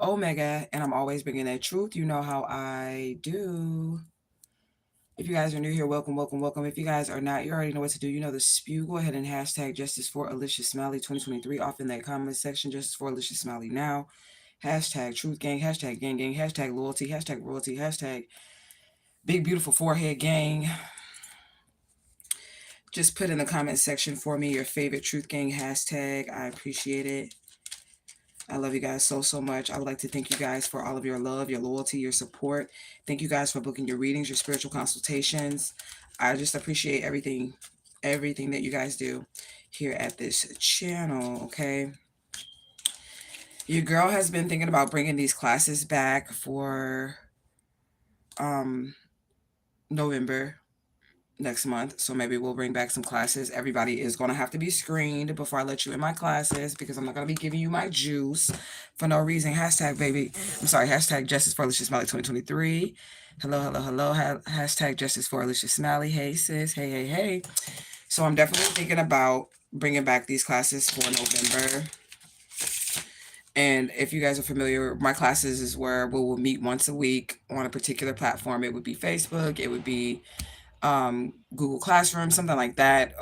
Omega, and I'm always bringing that truth. You know how I do. If you guys are new here, welcome, welcome, welcome. If you guys are not, you already know what to do. You know the spew. Go ahead and hashtag Justice for Alicia Smiley 2023 off in that comment section. Justice for Alicia Smiley now. Hashtag Truth Gang. Hashtag Gang Gang. Hashtag Loyalty. Hashtag Royalty. Hashtag Big Beautiful Forehead Gang. Just put in the comment section for me your favorite Truth Gang hashtag. I appreciate it. I love you guys so, so much. I would like to thank you guys for all of your love, your loyalty, your support. Thank you guys for booking your readings, your spiritual consultations. I just appreciate everything that you guys do here at this channel, okay? Your girl has been thinking about bringing these classes back for November next month. So maybe we'll bring back some classes. Everybody is going to have to be screened before I let you in my classes, because I'm not going to be giving you my juice for no reason. Hashtag baby. I'm sorry. Hashtag Justice for Alicia Smiley 2023. Hello, hello, hello. Hashtag Justice for Alicia Smiley. Hey, sis. Hey, hey, hey. So I'm definitely thinking about bringing back these classes for November. And if you guys are familiar, my classes is where we will meet once a week on a particular platform. It would be Facebook. It would be Google Classroom, something like that.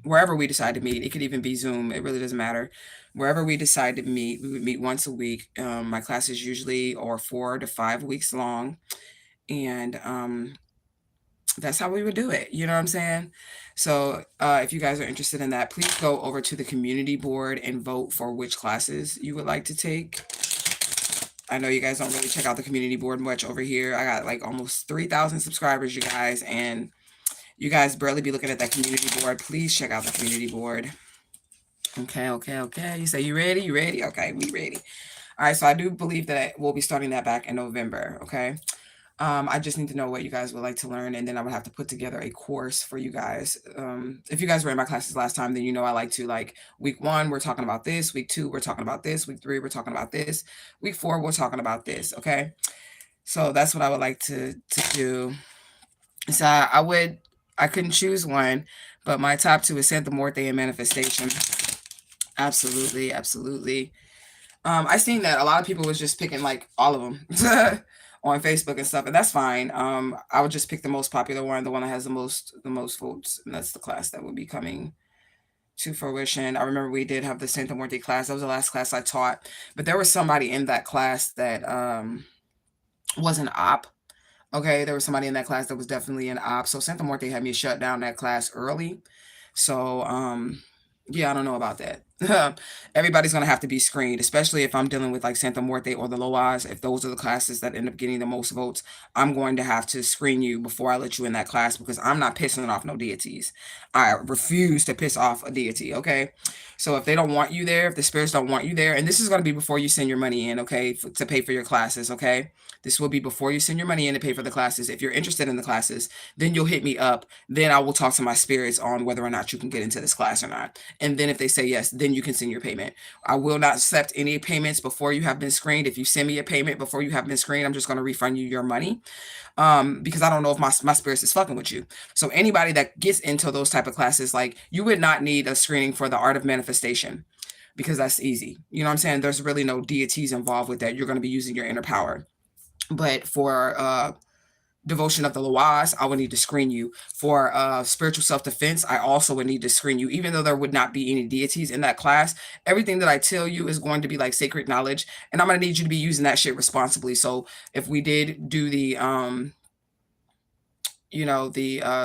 Wherever we decide to meet, it could even be Zoom. It really doesn't matter. Wherever we decide to meet, we would meet once a week. My classes usually are 4 to 5 weeks long, and that's how we would do it. You know what I'm saying? So if you guys are interested in that, please go over to the community board and vote for which classes you would like to take. I know you guys don't really check out the community board much over here. I got like almost 3,000 subscribers, you guys, and you guys barely be looking at that community board. Please check out the community board. Okay, okay, okay. You say you ready? You ready? Okay, we ready. All right, so I do believe that we'll be starting that back in November, okay? I just need to know what you guys would like to learn, and then I would have to put together a course for you guys. If you guys were in my classes last time, then you know I like to, like, week 1, we're talking about this. Week 2, we're talking about this. Week 3, we're talking about this. Week 4, we're talking about this, okay? So that's what I would like to do. So I couldn't choose one, but my top 2 is Santa Muerte and Manifestation. Absolutely, absolutely. I seen that a lot of people was just picking like all of them on Facebook and stuff, and that's fine. I would just pick the most popular one, the one that has the most votes, and that's the class that will be coming to fruition. I remember we did have the Santa Muerte class. That was the last class I taught, but there was somebody in that class that was an op. Okay, there was somebody in that class that was definitely an op. So Santa Muerte had me shut down that class early. So yeah, I don't know about that. Everybody's going to have to be screened, especially if I'm dealing with like Santa Muerte or the Loas. If those are the classes that end up getting the most votes, I'm going to have to screen you before I let you in that class, because I'm not pissing off no deities. I refuse to piss off a deity, okay? So if they don't want you there, if the spirits don't want you there, and this is going to be before you send your money in, okay, to pay for your classes, okay? This will be before you send your money in to pay for the classes. If you're interested in the classes, then you'll hit me up. Then I will talk to my spirits on whether or not you can get into this class or not. And then if they say yes, then you can send your payment. I will not accept any payments before you have been screened. If you send me a payment before you have been screened, I'm just going to refund you your money, because I don't know if my spirits is fucking with you. So anybody that gets into those type of classes, like, you would not need a screening for the art of manifestation, because that's easy. You know what I'm saying? There's really no deities involved with that. You're going to be using your inner power. But for devotion of the Loas, I would need to screen you. For spiritual self-defense, I also would need to screen you, even though there would not be any deities in that class. Everything that I tell you is going to be like sacred knowledge, and I'm going to need you to be using that shit responsibly. So if we did do the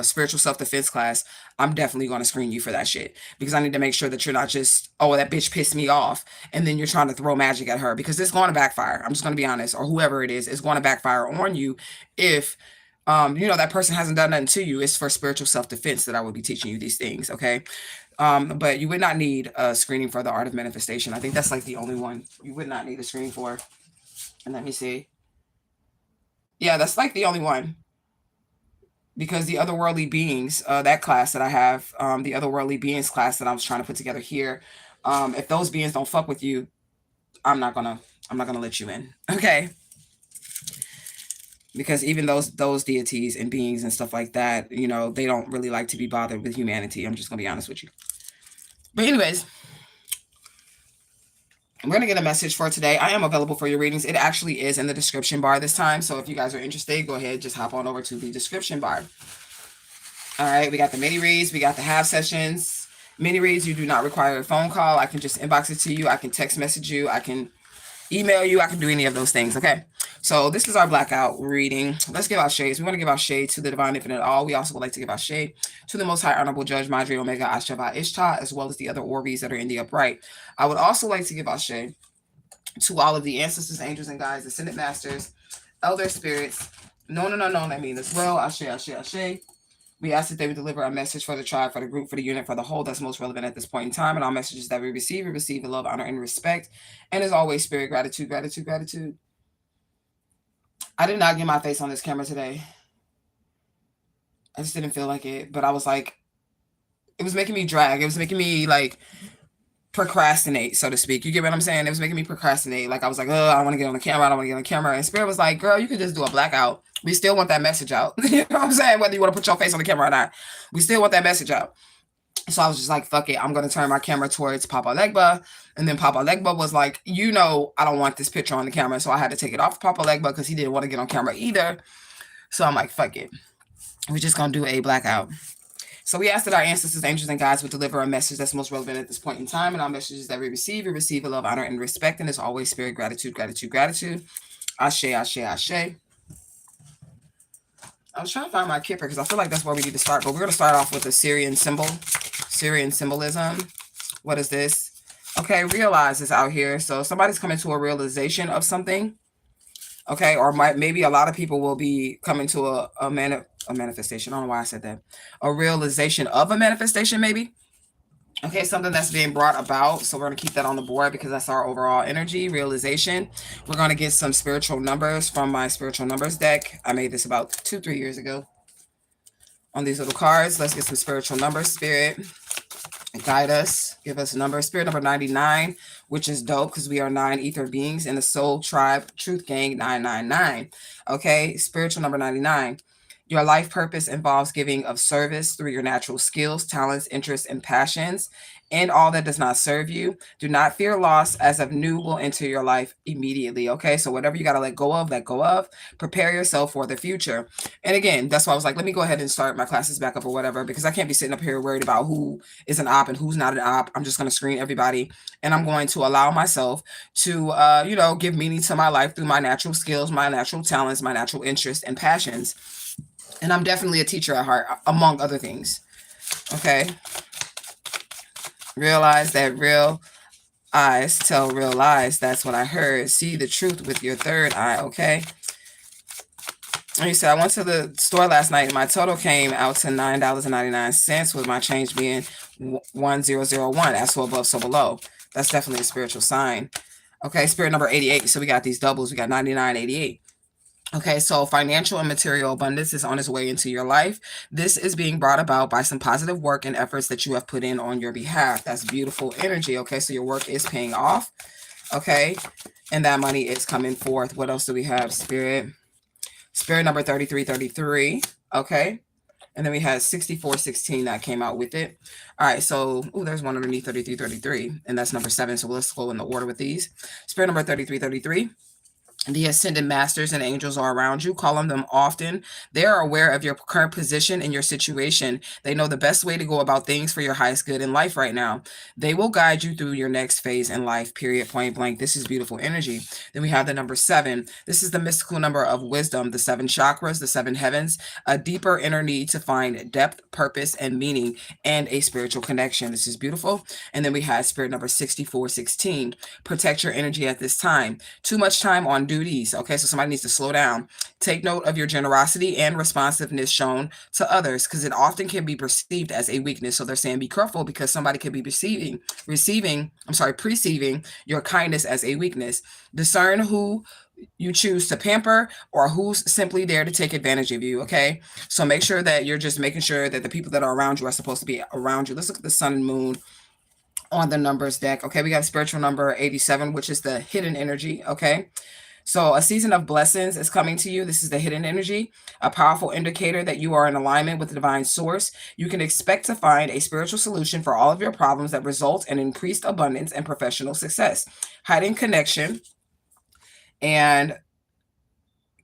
spiritual self-defense class, I'm definitely going to screen you for that shit, because I need to make sure that you're not just, oh, that bitch pissed me off, and then you're trying to throw magic at her, because it's going to backfire. I'm just going to be honest, or whoever it is going to backfire on you if that person hasn't done nothing to you. It's for spiritual self-defense that I would be teaching you these things, okay? But you would not need a screening for the art of manifestation. I think that's like the only one you would not need a screening for. And let me see. Yeah, that's like the only one. Because the otherworldly beings, that class that I have, the otherworldly beings class that I was trying to put together here, if those beings don't fuck with you, I'm not gonna let you in, okay? Because even those deities and beings and stuff like that, they don't really like to be bothered with humanity. I'm just gonna be honest with you. But anyways, We're going to get a message for today. I am available for your readings. It actually is in the description bar this time. So if you guys are interested, go ahead, just hop on over to the description bar. All right, we got the mini reads. We got the half sessions. Mini reads, you do not require a phone call. I can just inbox it to you. I can text message you. I can email you. I can do any of those things. Okay. So this is our blackout reading. Let's give out shades. We want to give out shade to the divine infinite all. We also would like to give out shade to the most high honorable judge, Madre Omega Ashava Ishtar, as well as the other Orbis that are in the upright. I would also like to give out shade to all of the ancestors, angels, and guides, ascended masters, elder spirits, known and unknown that mean as well. Ashe, ashe, ashe. We ask that they would deliver a message for the tribe, for the group, for the unit, for the whole that's most relevant at this point in time. And all messages that we receive in love, honor, and respect. And as always, spirit, gratitude, gratitude, gratitude. I did not get my face on this camera today. I just didn't feel like it. But I was like, it was making me drag. It was making me like procrastinate, so to speak. You get what I'm saying? It was making me procrastinate. Like I was like, oh, I don't want to get on the camera. I don't want to get on the camera. And Spirit was like, girl, you could just do a blackout. We still want that message out. You know what I'm saying? Whether you want to put your face on the camera or not, we still want that message out. So I was just like, fuck it. I'm going to turn my camera towards Papa Legba. And then Papa Legba was like, you know, I don't want this picture on the camera. So I had to take it off Papa Legba because he didn't want to get on camera either. So I'm like, fuck it. We're just going to do a blackout. So we ask that our ancestors, angels, and guides would deliver a message that's most relevant at this point in time. And our messages that we receive in love, honor, and respect. And as always, spirit, gratitude, gratitude, gratitude. Ashe, ashe, ashe. I was trying to find my kipper because I feel like that's where we need to start. But we're going to start off with a Syrian symbol. Syrian symbolism. What is this? Okay, realize is out here. So somebody's coming to a realization of something. Okay, or maybe a lot of people will be coming to a manifestation. I don't know why I said that. A realization of a manifestation, maybe. Okay, something that's being brought about. So we're going to keep that on the board because that's our overall energy, realization. We're going to get some spiritual numbers from my spiritual numbers deck. I made this about 2-3 years ago on these little cards. Let's get some spiritual numbers. Spirit, guide us. Give us a number. Spirit number 99, which is dope because we are 9 ether beings in the Soul Tribe Truth Gang 999. Okay, spiritual number 99. Your life purpose involves giving of service through your natural skills, talents, interests, and passions, and all that does not serve you. Do not fear loss, as of new will enter your life immediately. Okay, so whatever you got to let go of, let go of. Prepare yourself for the future. And again, that's why I was like, let me go ahead and start my classes back up or whatever, because I can't be sitting up here worried about who is an op and who's not an op. I'm just going to screen everybody, and I'm going to allow myself to, give meaning to my life through my natural skills, my natural talents, my natural interests and passions. And I'm definitely a teacher at heart, among other things. Okay. Realize that real eyes tell real lies. That's what I heard. See the truth with your third eye. Okay. And you said, I went to the store last night and my total came out to $9.99 with my change being 1001. As so above, so below. That's definitely a spiritual sign. Okay. Spirit number 88. So we got these doubles. We got 99, 88. Okay, so financial and material abundance is on its way into your life. This is being brought about by some positive work and efforts that you have put in on your behalf. That's beautiful energy. Okay, so your work is paying off. Okay, and that money is coming forth. What else do we have? Spirit number 3333. Okay, and then we had 6416 that came out with it. All right, so there's one underneath 3333, and that's number 7. So let's go in the order with these. Spirit number 3333. The ascended masters and angels are around you. Call on them often. They are aware of your current position and your situation. They know the best way to go about things for your highest good in life right now. They will guide you through your next phase in life, period, point blank. This is beautiful energy. Then we have the number 7. This is the mystical number of wisdom, the 7 chakras, the 7 heavens, a deeper inner need to find depth, purpose, and meaning, and a spiritual connection. This is beautiful. And then we have spirit number 6416. Protect your energy at this time. Too much time on duties. Okay, so somebody needs to slow down. Take note of your generosity and responsiveness shown to others, because it often can be perceived as a weakness. So they're saying be careful, because somebody could be perceiving your kindness as a weakness. Discern who you choose to pamper or who's simply there to take advantage of you. Okay, so make sure that you're just making sure that the people that are around you are supposed to be around you. Let's look at the sun and moon on the numbers deck. Okay, we got spiritual number 87, which is the hidden energy. Okay, So a season of blessings is coming to you. This is the hidden energy, a powerful indicator that you are in alignment with the divine source. You can expect to find a spiritual solution for all of your problems that result in increased abundance and professional success. Hiding connection and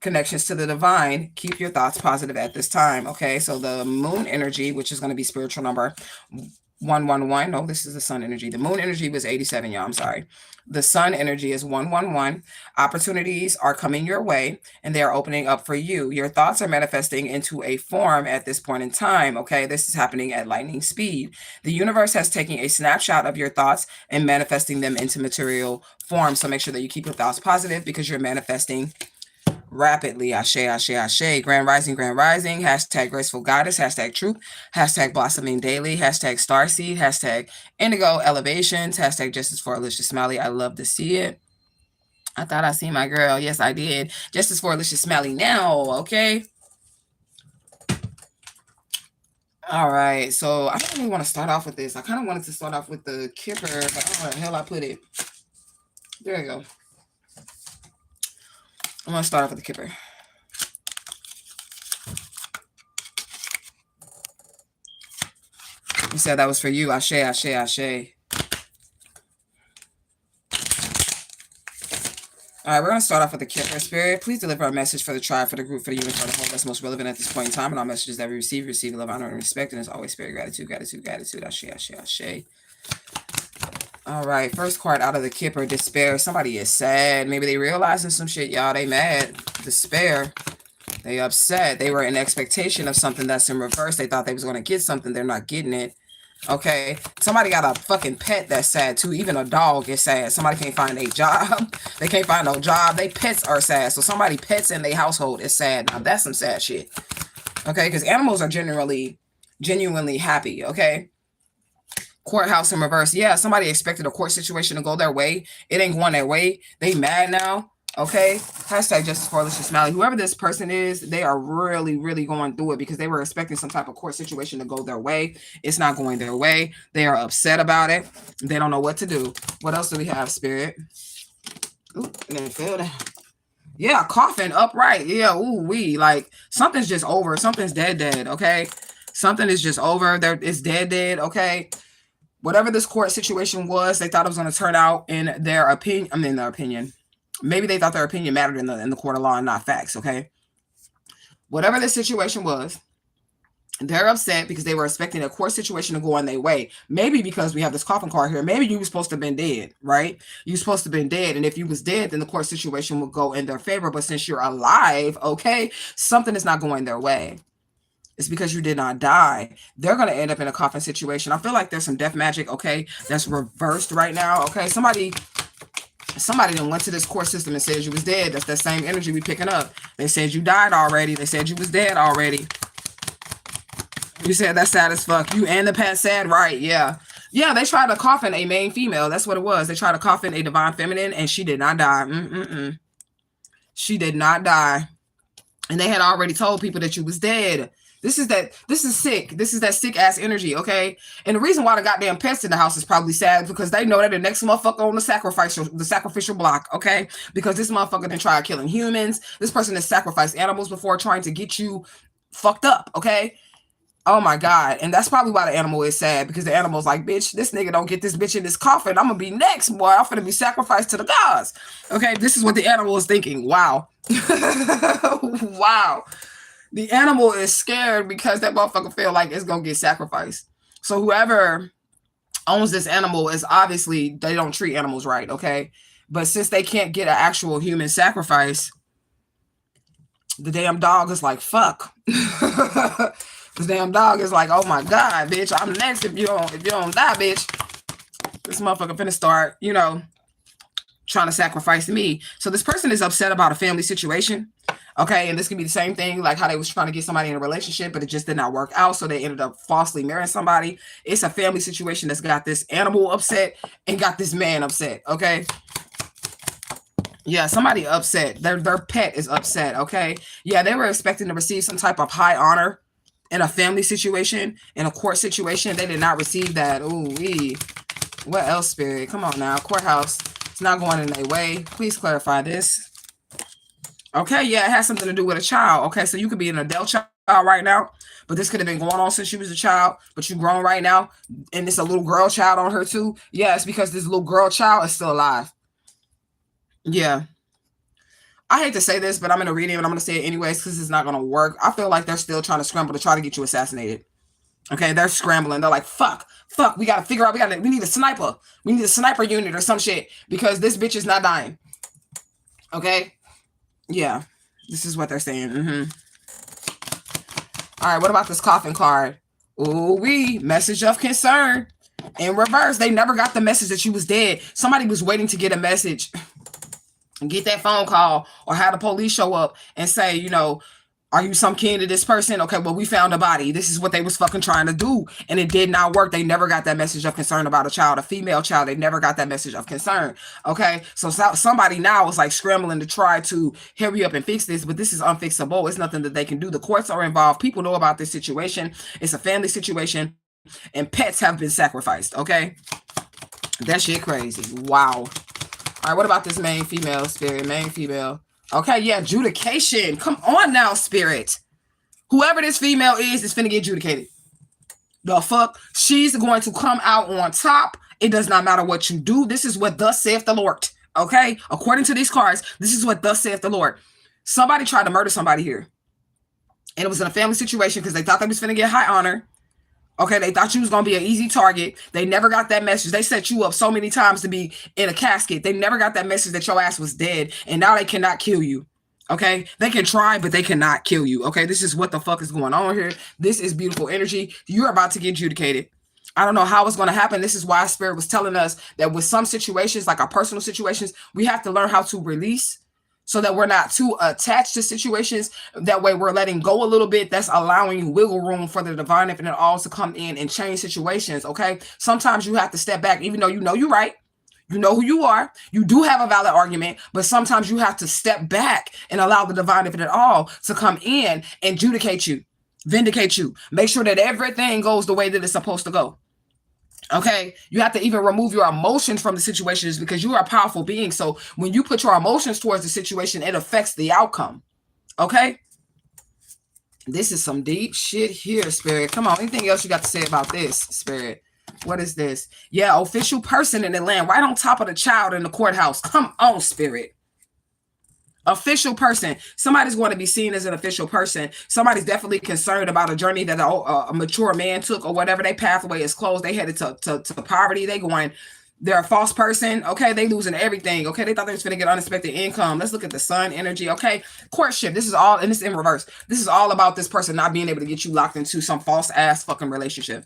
connections to the divine. Keep your thoughts positive at this time. Okay, so the moon energy, which is going to be spiritual number 111. No, this is the sun energy. The moon energy was 87, y'all. I'm sorry. The sun energy is 111. Opportunities are coming your way and they are opening up for you. Your thoughts are manifesting into a form at this point in time. Okay, this is happening at lightning speed. The universe has taken a snapshot of your thoughts and manifesting them into material form. So make sure that you keep your thoughts positive because you're manifesting rapidly. Ashe, ashe, ashe. Grand rising, hashtag graceful goddess, hashtag truth, hashtag blossoming daily, hashtag starseed, hashtag indigo elevations, hashtag justice for Alicia Smiley. I love to see it. I thought I seen my girl. Yes, I did. Justice for Alicia Smiley now. Okay. All right. So I don't really want to start off with this. I kind of wanted to start off with the Kipper, but I don't know where the hell I put it. There you go. I'm going to start off with the Kipper. You said that was for you. Ashe, ashe, ashe. All right, we're going to start off with the Kipper spirit. Please deliver a message for the tribe, for the group, for the human, for the whole that's most relevant at this point in time. And all messages that we receive love, honor, and respect. And as always, spirit, gratitude, gratitude, gratitude. Ashe, ashe, ashe. All right, first card out of the Kipper, despair. Somebody is sad. Maybe they realizing some shit, y'all. They mad. Despair. They upset. They were in expectation of something that's in reverse. They thought they was going to get something. They're not getting it. Okay. Somebody got a fucking pet that's sad too. Even a dog is sad. Somebody can't find a job. They can't find no job. They pets are sad. So somebody pets in their household is sad. Now that's some sad shit. Okay. Because animals are genuinely happy. Okay. Courthouse in reverse. Yeah, somebody expected a court situation to go their way. It ain't going their way. They mad now. Okay. Hashtag justice for Alicia Smiley. Whoever this person is, they are really, really going through it because they were expecting some type of court situation to go their way. It's not going their way. They are upset about it. They don't know what to do. What else do we have, spirit? Ooh, I didn't feel that. Yeah, coughing upright. Yeah, ooh, like something's just over. Something's dead. Okay. Something is just over. It's dead. Okay. Whatever this court situation was, they thought it was going to turn out in their opinion. I mean, their opinion. Maybe they thought their opinion mattered in the court of law and not facts. Okay. Whatever this situation was, they're upset because they were expecting a court situation to go on their way. Maybe because we have this coffin card here. Maybe you were supposed to have been dead, right? You were supposed to have been dead. And if you was dead, then the court situation would go in their favor. But since you're alive, okay, something is not going their way. It's because you did not die. They're going to end up in a coffin situation. I feel like there's some death magic, okay, that's reversed right now, okay? Somebody then went to this court system and said you was dead. That's that same energy we picking up. They said you died already. They said you was dead already. You said that's sad as fuck. You and the past sad, right? Yeah. Yeah, they tried to coffin a main female. That's what it was. They tried to coffin a divine feminine, and she did not die. She did not die. And they had already told people that you was dead. This is sick. This is that sick ass energy, okay? And the reason why the goddamn pets in the house is probably sad because they know that the next motherfucker on the sacrificial block, okay? Because this motherfucker done tried killing humans. This person has sacrificed animals before trying to get you fucked up, okay? Oh my God. And that's probably why the animal is sad because the animal's like, bitch, this nigga don't get this bitch in this coffin. I'm gonna be next, boy. I'm gonna be sacrificed to the gods. Okay, this is what the animal is thinking. Wow. Wow. The animal is scared because that motherfucker feel like it's gonna get sacrificed. So whoever owns this animal is obviously, they don't treat animals right, okay? But since they can't get an actual human sacrifice, the damn dog is like, fuck. This damn dog is like, oh my God, bitch, I'm next if you don't die, bitch. This motherfucker finna start, trying to sacrifice me. So this person is upset about a family situation. Okay, and this could be the same thing, like how they was trying to get somebody in a relationship, but it just did not work out, so they ended up falsely marrying somebody. It's a family situation that's got this animal upset and got this man upset, okay? Yeah, somebody upset. Their pet is upset, okay? Yeah, they were expecting to receive some type of high honor in a family situation, in a court situation. They did not receive that. Ooh-wee. What else, spirit? Come on now. Courthouse. It's not going in their way. Please clarify this. Okay, yeah, it has something to do with a child. Okay, so you could be an adult child right now, but this could have been going on since you was a child, but you grown right now, and it's a little girl child on her too. Yeah, it's because this little girl child is still alive. Yeah. I hate to say this, but I'm going to read it and I'm going to say it anyways because it's not going to work. I feel like they're still trying to scramble to try to get you assassinated. Okay, they're scrambling. They're like, fuck, we got to figure out, we need a sniper. We need a sniper unit or some shit because this bitch is not dying. Okay? Yeah, this is what they're saying. All right, what about this coffin card? Ooh-wee, message of concern. In reverse, they never got the message that she was dead. Somebody was waiting to get a message and get that phone call or have the police show up and say, you know, are you some kin to this person? Okay, well, we found a body. This is what they was fucking trying to do. And it did not work. They never got that message of concern about a child, a female child. They never got that message of concern. Okay, so somebody now is like scrambling to try to hurry up and fix this, but this is unfixable. It's nothing that they can do. The courts are involved. People know about this situation. It's a family situation and pets have been sacrificed. Okay, that shit crazy. Wow. All right, what about this main female, Spirit? Main female. Okay, yeah, adjudication. Come on now, Spirit. Whoever this female is finna get adjudicated. The fuck? She's going to come out on top. It does not matter what you do. This is what thus saith the Lord. Okay? According to these cards, this is what thus saith the Lord. Somebody tried to murder somebody here. And it was in a family situation because they thought they was finna get high honor. Okay, they thought you was going to be an easy target. They never got that message. They set you up so many times to be in a casket. They never got that message that your ass was dead. And now they cannot kill you. Okay, they can try, but they cannot kill you. Okay, this is what the fuck is going on here. This is beautiful energy. You're about to get adjudicated. I don't know how it's going to happen. This is why Spirit was telling us that with some situations, like our personal situations, we have to learn how to release so that we're not too attached to situations. That way we're letting go a little bit. That's allowing wiggle room for the divine infinite all to come in and change situations. Okay. Sometimes you have to step back, even though you know you're right. You know who you are. You do have a valid argument, but sometimes you have to step back and allow the divine infinite all to come in and adjudicate you, vindicate you, make sure that everything goes the way that it's supposed to go. Okay, you have to even remove your emotions from the situations because you are a powerful being. So when you put your emotions towards the situation, it affects the outcome. Okay, this is some deep shit here, Spirit. Come on, anything else you got to say about this, Spirit? What is this? Yeah, official person in the land, right on top of the child in the courthouse. Come on, Spirit. Official person. Somebody's going to be seen as an official person. Somebody's definitely concerned about a journey that a mature man took or whatever. Their pathway is closed. They headed to poverty. They're a false person. Okay, they losing everything. Okay, they thought they was going to get unexpected income. Let's look at the sun energy. Okay, courtship. This is all, and it's in reverse. This is all about this person not being able to get you locked into some false ass fucking relationship.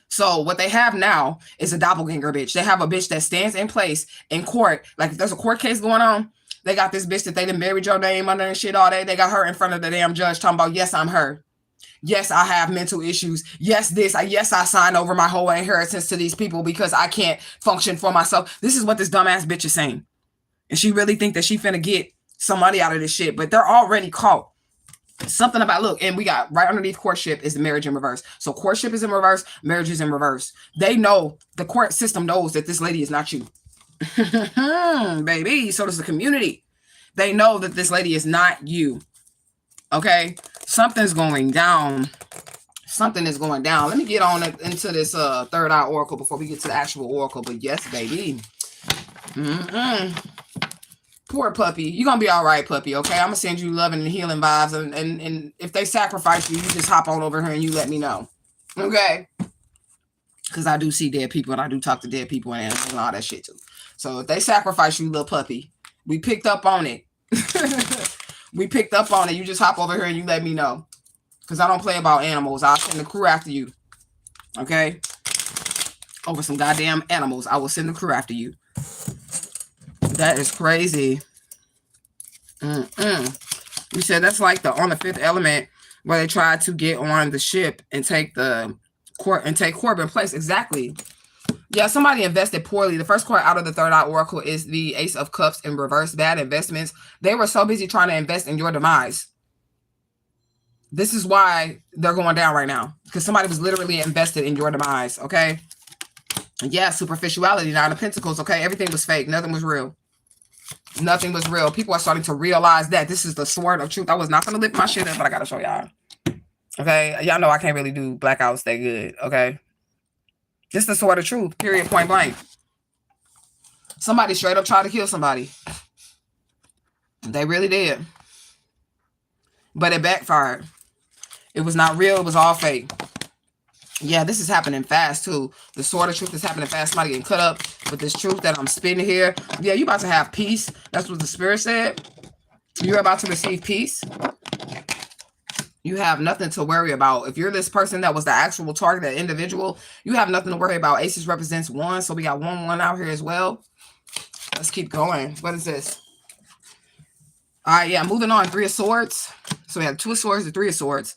So what they have now is a doppelganger bitch. They have a bitch that stands in place in court. Like if there's a court case going on, they got this bitch that they done buried your name under and shit all day. They got her in front of the damn judge talking about, yes, I'm her. Yes, I have mental issues. Yes, yes, I signed over my whole inheritance to these people because I can't function for myself. This is what this dumbass bitch is saying. And she really think that she finna get some money out of this shit, but they're already caught. Something about, look, and we got right underneath courtship is the marriage in reverse. So courtship is in reverse, marriage is in reverse. They know, the court system knows that this lady is not you. Baby, so does the community. They know that this lady is not you. Okay, something's going down. Something is going down. Let me get on into this third eye oracle before we get to the actual oracle. But yes, baby. Poor puppy. You're gonna be all right, puppy. Okay, I'm gonna send you loving and healing vibes, and if they sacrifice you, you just hop on over here and you let me know. Okay, because I do see dead people and I do talk to dead people and all that shit too. So if they sacrifice you, little puppy, we picked up on it. We picked up on it. You just hop over here and you let me know. Because I don't play about animals. I'll send the crew after you. Okay? Over some goddamn animals. I will send the crew after you. That is crazy. You said that's like on the fifth element where they tried to get on the ship and take Corbin place. Exactly. Yeah, somebody invested poorly. The first card out of the third eye oracle is the Ace of Cups in reverse. Bad investments. They were so busy trying to invest in your demise. This is why they're going down right now. Because somebody was literally invested in your demise. Okay. Yeah, superficiality. Nine of Pentacles. Okay. Everything was fake. Nothing was real. Nothing was real. People are starting to realize that this is the sword of truth. I was not going to lift my shit up, but I got to show y'all. Okay? Y'all know I can't really do blackouts that good. Okay? This is the sword of truth. Period. Point blank. Somebody straight up tried to kill somebody. They really did. But it backfired. It was not real. It was all fake. Yeah, this is happening fast too. The sword of truth is happening fast. Somebody getting cut up with this truth that I'm spitting here. Yeah, you about to have peace. That's what the spirit said. You're about to receive peace. You have nothing to worry about. If you're this person that was the actual target, that individual, you have nothing to worry about. Aces represents 1, so we got 1 out here as well. Let's keep going. What is this? All right, yeah, moving on. 3 of Swords. So we have 2 of Swords and 3 of Swords.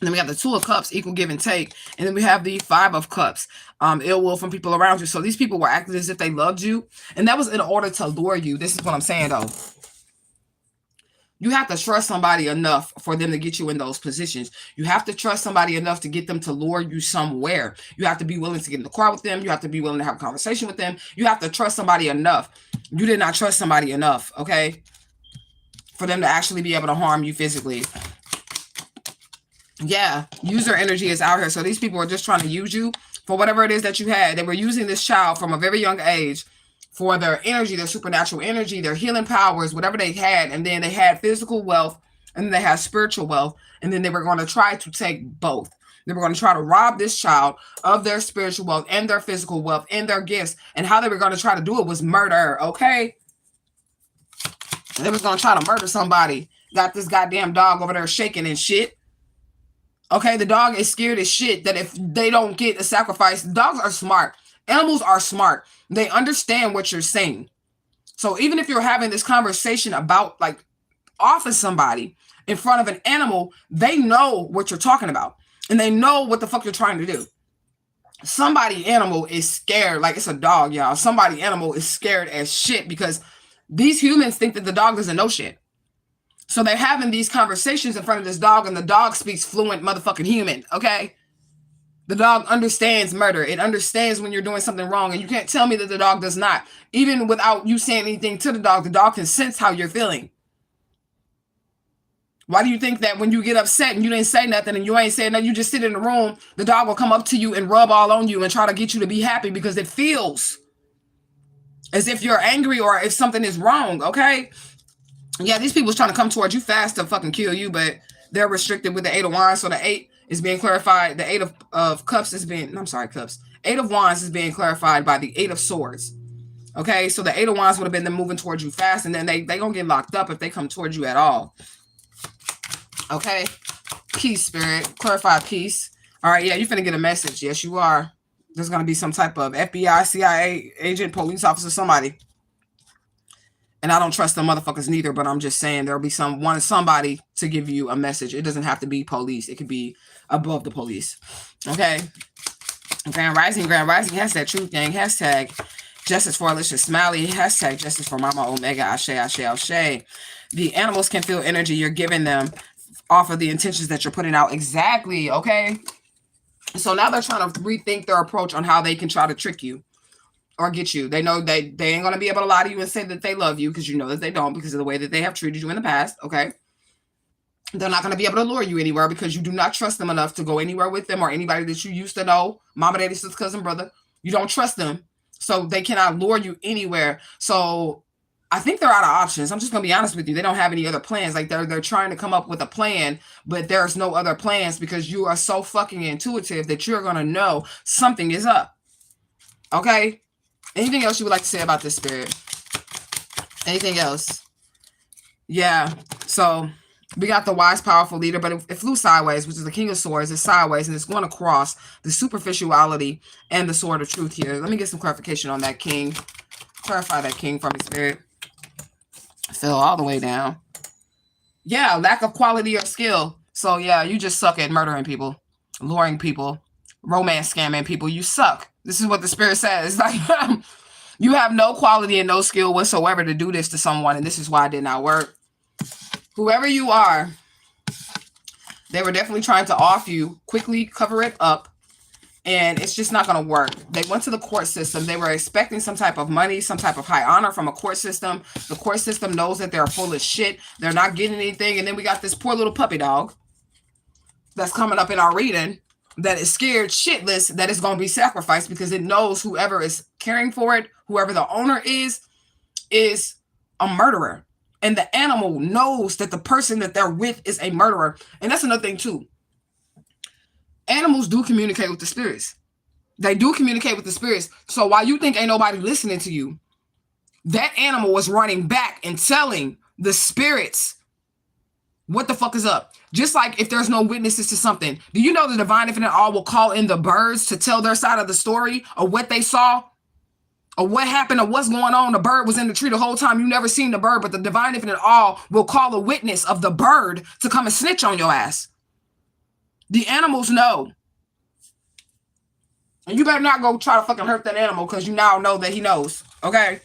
And then we have the 2 of Cups, equal give and take. And then we have the 5 of Cups, ill will from people around you. So these people were acting as if they loved you. And that was in order to lure you. This is what I'm saying, though. You have to trust somebody enough for them to get you in those positions. You have to trust somebody enough to get them to lure you somewhere. You have to be willing to get in the car with them. You have to be willing to have a conversation with them. You have to trust somebody enough. You did not trust somebody enough, okay, for them to actually be able to harm you physically. Yeah, user energy is out here. So these people are just trying to use you for whatever it is that you had. They were using this child from a very young age for their energy, their supernatural energy, their healing powers, whatever they had. And then they had physical wealth, and then they had spiritual wealth. And then they were going to try to take both. They were going to try to rob this child of their spiritual wealth and their physical wealth and their gifts. And how they were going to try to do it was murder, okay? They was going to try to murder somebody. Got this goddamn dog over there shaking and shit. Okay, the dog is scared as shit that if they don't get a sacrifice, dogs are smart. Animals are smart. They understand what you're saying. So even if you're having this conversation about like off of somebody in front of an animal, they know what you're talking about. And they know what the fuck you're trying to do. Somebody animal is scared like it's a dog, y'all. Somebody animal is scared as shit because these humans think that the dog doesn't know shit. So they're having these conversations in front of this dog, and the dog speaks fluent motherfucking human, okay? The dog understands murder. It understands when you're doing something wrong, and you can't tell me that the dog does not. Even without you saying anything to the dog can sense how you're feeling. Why do you think that when you get upset and you didn't say nothing and you ain't saying nothing, you just sit in the room, the dog will come up to you and rub all on you and try to get you to be happy because it feels as if you're angry or if something is wrong, okay? Yeah, these people's trying to come towards you fast to fucking kill you, but they're restricted with the 8 of Wands. So the 8 is being clarified. The 8 of Cups is being, I'm sorry, Cups. 8 of Wands is being clarified by the 8 of Swords. Okay, so the 8 of Wands would have been them moving towards you fast, and then they gonna get locked up if they come towards you at all. Okay, peace, spirit. Clarify peace. All right, yeah, you're finna get a message. Yes, you are. There's gonna be some type of FBI, CIA agent, police officer, somebody. And I don't trust the motherfuckers neither, but I'm just saying there'll be somebody to give you a message. It doesn't have to be police. It could be above the police. Okay. Grand Rising hashtag Truth Gang, hashtag Justice for Alicia Smiley, hashtag Justice for Mama Omega, Ashe, Ashe, Ashe. The animals can feel energy you're giving them off of the intentions that you're putting out. Exactly. Okay. So now they're trying to rethink their approach on how they can try to trick you or get you. They know they ain't going to be able to lie to you and say that they love you because you know that they don't because of the way that they have treated you in the past, okay? They're not going to be able to lure you anywhere because you do not trust them enough to go anywhere with them or anybody that you used to know, mama, daddy, sister, cousin, brother. You don't trust them, so they cannot lure you anywhere. So I think they're out of options. I'm just going to be honest with you. They don't have any other plans. Like they're trying to come up with a plan, but there's no other plans because you are so fucking intuitive that you're going to know something is up, okay? Anything else you would like to say about this, spirit? Anything else? Yeah. So we got the wise, powerful leader, but it flew sideways, which is the King of Swords. It's sideways, and it's going across the superficiality and the sword of truth here. Let me get some clarification on that King. Clarify that King for me, spirit. Fell all the way down. Yeah, lack of quality or skill. So yeah, you just suck at murdering people, luring people, romance scamming people. You suck. This is what the spirit says. Like, you have no quality and no skill whatsoever to do this to someone, and this is why it did not work. Whoever you are, they were definitely trying to off you, quickly cover it up, and it's just not going to work. They went to the court system. They were expecting some type of money, some type of high honor from a court system. The court system knows that they're full of shit. They're not getting anything. And then we got this poor little puppy dog that's coming up in our reading that is scared shitless that it's going to be sacrificed because it knows whoever is caring for it, whoever the owner is a murderer. And the animal knows that the person that they're with is a murderer. And that's another thing too. Animals do communicate with the spirits. They do communicate with the spirits. So while you think ain't nobody listening to you, that animal was running back and telling the spirits what the fuck is up. Just like if there's no witnesses to something. Do you know the divine infinite all will call in the birds to tell their side of the story or what they saw or what happened or what's going on? The bird was in the tree the whole time. You never seen the bird, but the divine infinite all will call a witness of the bird to come and snitch on your ass. The animals know. And you better not go try to fucking hurt that animal because you now know that he knows. Okay?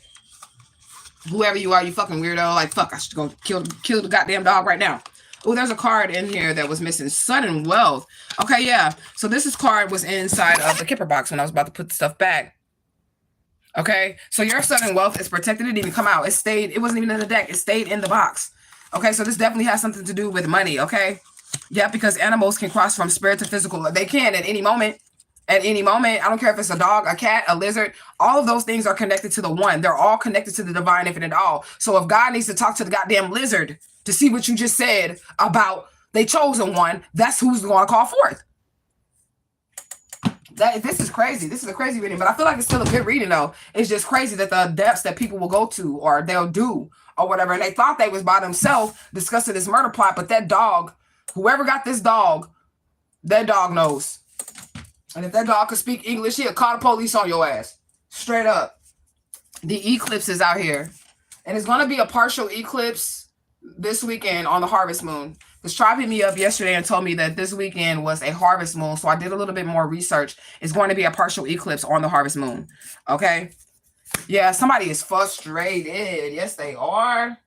Whoever you are, you fucking weirdo. Like, fuck, I should go kill the goddamn dog right now. Oh, there's a card in here that was missing. Sudden wealth. Okay, yeah. So this card was inside of the kipper box when I was about to put the stuff back. Okay? So your sudden wealth is protected. It didn't even come out. It stayed. It wasn't even in the deck. It stayed in the box. Okay? So this definitely has something to do with money. Okay? Yeah, because animals can cross from spirit to physical. They can at any moment. At any moment. I don't care if it's a dog, a cat, a lizard. All of those things are connected to the one. They're all connected to the divine infinite all. So if God needs to talk to the goddamn lizard to see what you just said about the chosen one, that's who's going to call forth. This is crazy. This is a crazy reading, but I feel like it's still a good reading though. It's just crazy that the depths that people will go to or they'll do or whatever. And they thought they was by themselves discussing this murder plot, but that dog, whoever got this dog, that dog knows. And if that dog could speak English, he'll call the police on your ass. Straight up. The eclipse is out here. And it's going to be a partial eclipse this weekend on the harvest moon. Because Tribe hit me up yesterday and told me that this weekend was a harvest moon. So I did a little bit more research. It's going to be a partial eclipse on the harvest moon. Okay? Yeah, somebody is frustrated. Yes, they are.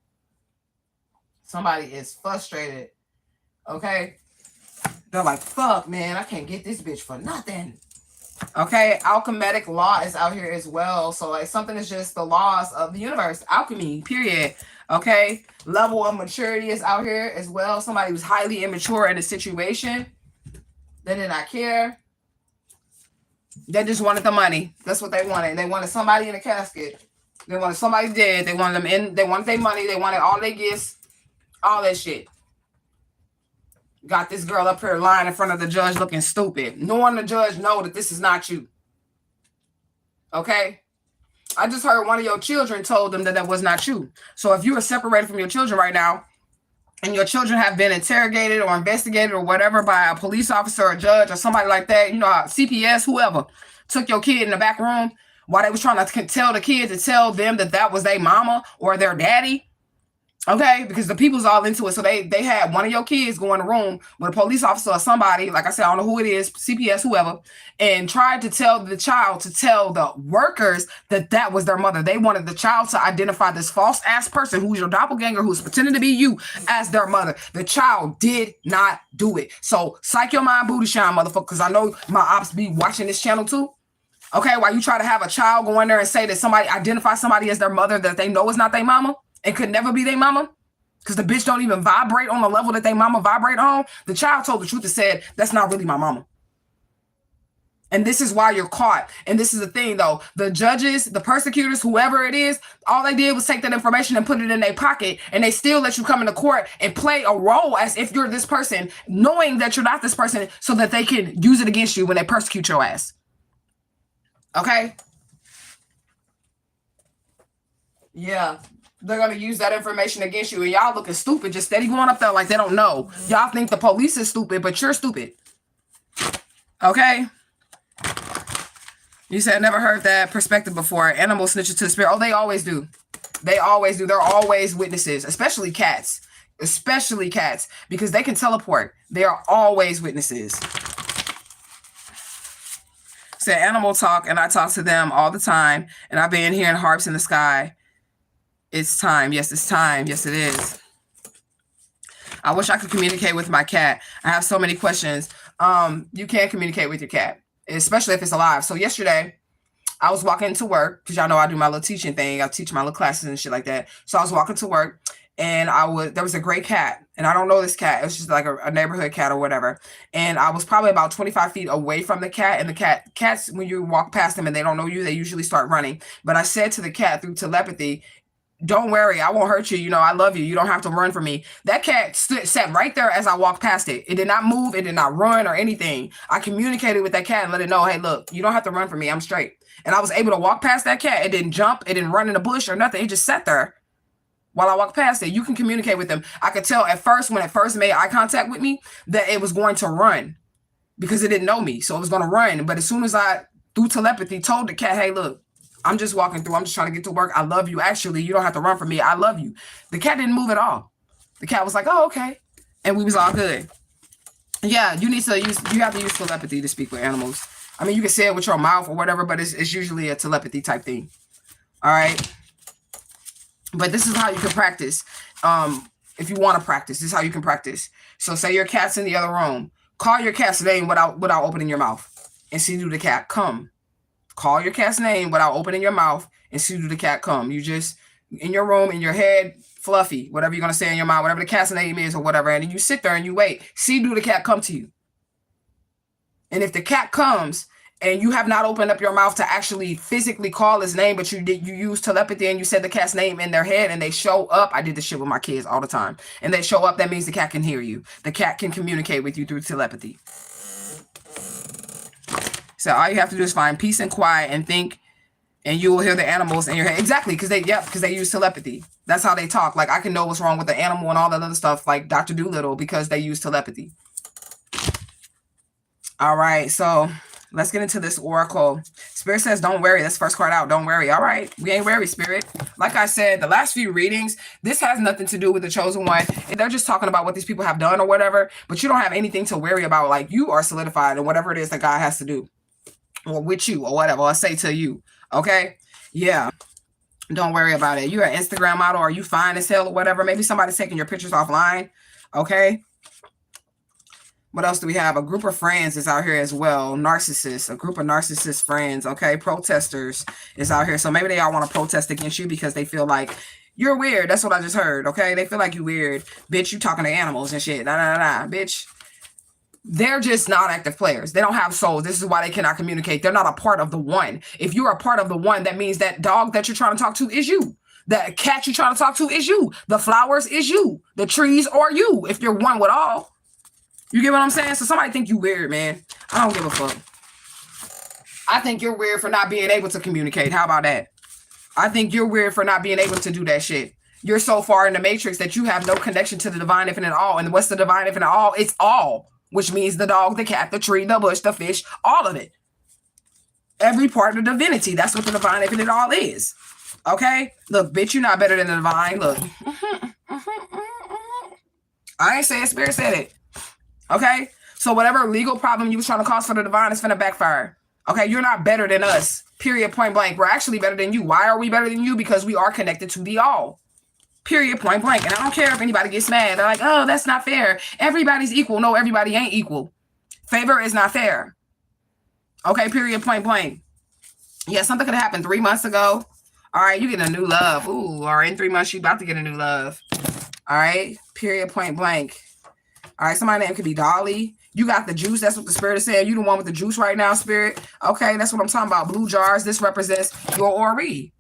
Somebody is frustrated. Okay? They're like, fuck, man, I can't get this bitch for nothing. Okay, alchemic law is out here as well. So, like, something is just the laws of the universe. Alchemy, period. Okay, level of maturity is out here as well. Somebody who's highly immature in a situation. They did not care. They just wanted the money. That's what they wanted. They wanted somebody in a casket. They wanted somebody dead. They wanted them in. They wanted their money. They wanted all their gifts. All that shit. Got this girl up here lying in front of the judge looking stupid. Knowing the judge know that this is not you. Okay? I just heard one of your children told them that that was not you. So if you are separated from your children right now, and your children have been interrogated or investigated or whatever by a police officer or a judge or somebody like that, you know, CPS, whoever, took your kid in the back room while they was trying to tell the kid to tell them that that was their mama or their daddy. Okay, because the people's all into it. So they had one of your kids go in the room with a police officer or somebody, like I said, I don't know who it is, CPS, whoever, and tried to tell the child to tell the workers that that was their mother. They wanted the child to identify this false ass person who's your doppelganger, who's pretending to be you as their mother. The child did not do it. So psych your mind, booty shine, motherfucker, because I know my ops be watching this channel too. Okay, while you try to have a child go in there and say that somebody identify somebody as their mother that they know is not their mama. It could never be their mama because the bitch don't even vibrate on the level that they mama vibrate on. The child told the truth and said, that's not really my mama. And this is why you're caught. And this is the thing, though. The judges, the persecutors, whoever it is, all they did was take that information and put it in their pocket. And they still let you come into court and play a role as if you're this person, knowing that you're not this person so that they can use it against you when they persecute your ass. Okay? Yeah. They're going to use that information against you. And y'all looking stupid, just steady going up there like they don't know. Y'all think the police is stupid, but you're stupid. Okay? You said, never heard that perspective before. Animals snitching to the spirit. Oh, they always do. They always do. They're always witnesses, especially cats. Especially cats, because they can teleport. They are always witnesses. Said animal talk, and I talk to them all the time. And I've been hearing harps in the sky. It's time. Yes, it's time. Yes, it is. I wish I could communicate with my cat. I have so many questions. You can communicate with your cat. especially if it's alive. So yesterday, I was walking to work because y'all know I do my little teaching thing. I teach my little classes and shit like that. So I was walking to work, and there was a gray cat, and I don't know this cat. It was just like a neighborhood cat or whatever. And I was probably about 25 feet away from the cat. And the cats, when you walk past them and they don't know you, they usually start running. But I said to the cat through telepathy, don't worry, I won't hurt you. You know, I love you. You don't have to run from me. That cat sat right there as I walked past it. It did not move. It did not run or anything. I communicated with that cat and let it know, hey, look, you don't have to run from me. I'm straight. And I was able to walk past that cat. It didn't jump. It didn't run in the bush or nothing. It just sat there while I walked past it. You can communicate with them. I could tell at first, when it first made eye contact with me, that it was going to run because it didn't know me. So it was going to run. But as soon as I, through telepathy, told the cat, hey, look, I'm just walking through. I'm just trying to get to work. I love you. Actually, you don't have to run from me. I love you. The cat didn't move at all. The cat was like, oh, okay. And we was all good. Yeah, you have to use telepathy to speak with animals. I mean, you can say it with your mouth or whatever, but it's usually a telepathy type thing. All right. But this is how you can practice. If you want to practice, this is how you can practice. So say your cat's in the other room. Call your cat's name without opening your mouth and see, do the cat come. Call your cat's name without opening your mouth and see, do the cat come. You just, in your room, in your head, Fluffy, whatever you're going to say in your mind, whatever the cat's name is or whatever. And then you sit there and you wait. See, do the cat come to you. And if the cat comes and you have not opened up your mouth to actually physically call his name, but you use telepathy and you said the cat's name in their head and they show up. I did this shit with my kids all the time. And they show up, that means the cat can hear you. The cat can communicate with you through telepathy. So all you have to do is find peace and quiet and think, and you will hear the animals in your head. Exactly, because they use telepathy. That's how they talk. Like, I can know what's wrong with the animal and all that other stuff, like Dr. Doolittle, because they use telepathy. All right, so let's get into this oracle. Spirit says, don't worry. That's first card out. Don't worry. All right, we ain't worried, Spirit. Like I said, the last few readings, this has nothing to do with the chosen one. They're just talking about what these people have done or whatever, but you don't have anything to worry about. Like, you are solidified in whatever it is that God has to do, or with you, or whatever, or say to you. Okay? Yeah. Don't worry about it. You're an Instagram model, or you fine as hell or whatever. Maybe somebody's taking your pictures offline. Okay? What else do we have? A group of friends is out here as well. Narcissists. A group of narcissist friends. Okay? Protesters is out here. So maybe they all want to protest against you because they feel like you're weird. That's what I just heard. Okay? They feel like you weird. Bitch, you talking to animals and shit. Nah. Bitch. They're just not active players. They don't have souls. This is why they cannot communicate. They're not a part of the one. If you're a part of the one, that means that dog that you're trying to talk to is you. That cat you're trying to talk to is you. The flowers is you. The trees are you. If you're one with all. You get what I'm saying? So somebody think you weird, man. I don't give a fuck. I think you're weird for not being able to communicate. How about that? I think you're weird for not being able to do that shit. You're so far in the matrix that you have no connection to the divine infinite all. And what's the divine infinite all? It's all. Which means the dog, the cat, the tree, the bush, the fish, all of it. Every part of divinity. That's what the divine infinite all is. Okay? Look, bitch, you're not better than the divine. Look. I ain't saying Spirit said it. Okay? So whatever legal problem you was trying to cause for the divine is finna backfire. Okay? You're not better than us. Period, point blank. We're actually better than you. Why are we better than you? Because we are connected to the all. Period, point blank. And I don't care if anybody gets mad. They're like, oh, that's not fair. Everybody's equal. No, everybody ain't equal. Favor is not fair. Okay, period, point blank. Yeah, something could have happened 3 months ago. All right, you get a new love. Ooh, or in 3 months, you about to get a new love. All right, period, point blank. All right, somebody's name could be Dolly. You got the juice. That's what the Spirit is saying. You the one with the juice right now, Spirit. Okay, that's what I'm talking about. Blue jars. This represents your Ori.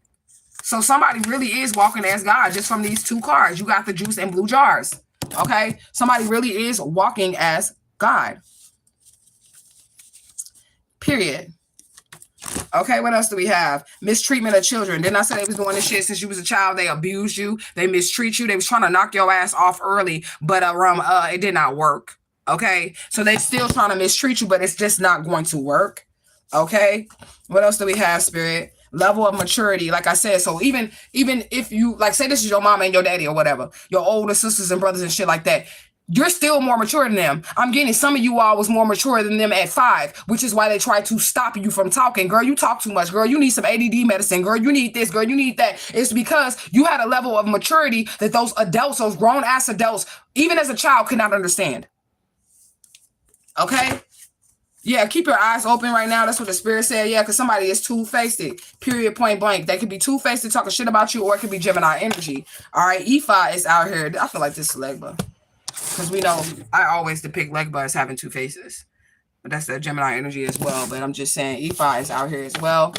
So somebody really is walking as God just from these two cards. You got the juice and blue jars. Okay? Somebody really is walking as God. Period. Okay, what else do we have? Mistreatment of children. Didn't I say they was doing this shit since you was a child? They abused you. They mistreat you. They was trying to knock your ass off early, but it did not work. Okay? So they still trying to mistreat you, but it's just not going to work. Okay? What else do we have, Spirit? Level of maturity, like I said. So even if you, like, say this is your mama and your daddy or whatever, your older sisters and brothers and shit like that, you're still more mature than them. I'm getting some of you all was more mature than them at 5, which is why they try to stop you from talking. Girl, you talk too much. Girl, you need some ADD medicine. Girl, you need this. Girl, you need that. It's because you had a level of maturity that those adults, those grown ass adults, even as a child, could not understand. Okay? Yeah, keep your eyes open right now. That's what the spirit said. Yeah, because somebody is two-faced. Period, point blank. They could be two-faced talking shit about you, or it could be Gemini energy. All right, Ephi is out here. I feel like this is Legba. Because we know I always depict Legba as having two faces. But that's the Gemini energy as well. But I'm just saying Ephi is out here as well.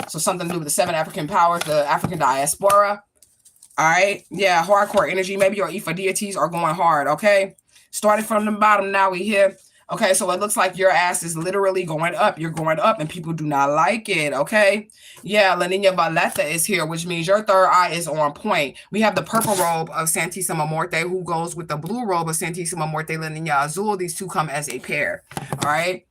So something to do with the 7 African powers, the African diaspora. All right. Yeah, hardcore energy. Maybe your Ifa deities are going hard. Okay. Starting from the bottom, now we here. Okay, so it looks like your ass is literally going up. You're going up and people do not like it, okay? Yeah, La Nina Valeta is here, which means your third eye is on point. We have the purple robe of Santissima Morte who goes with the blue robe of Santissima Morte La Nina Azul. These two come as a pair, all right?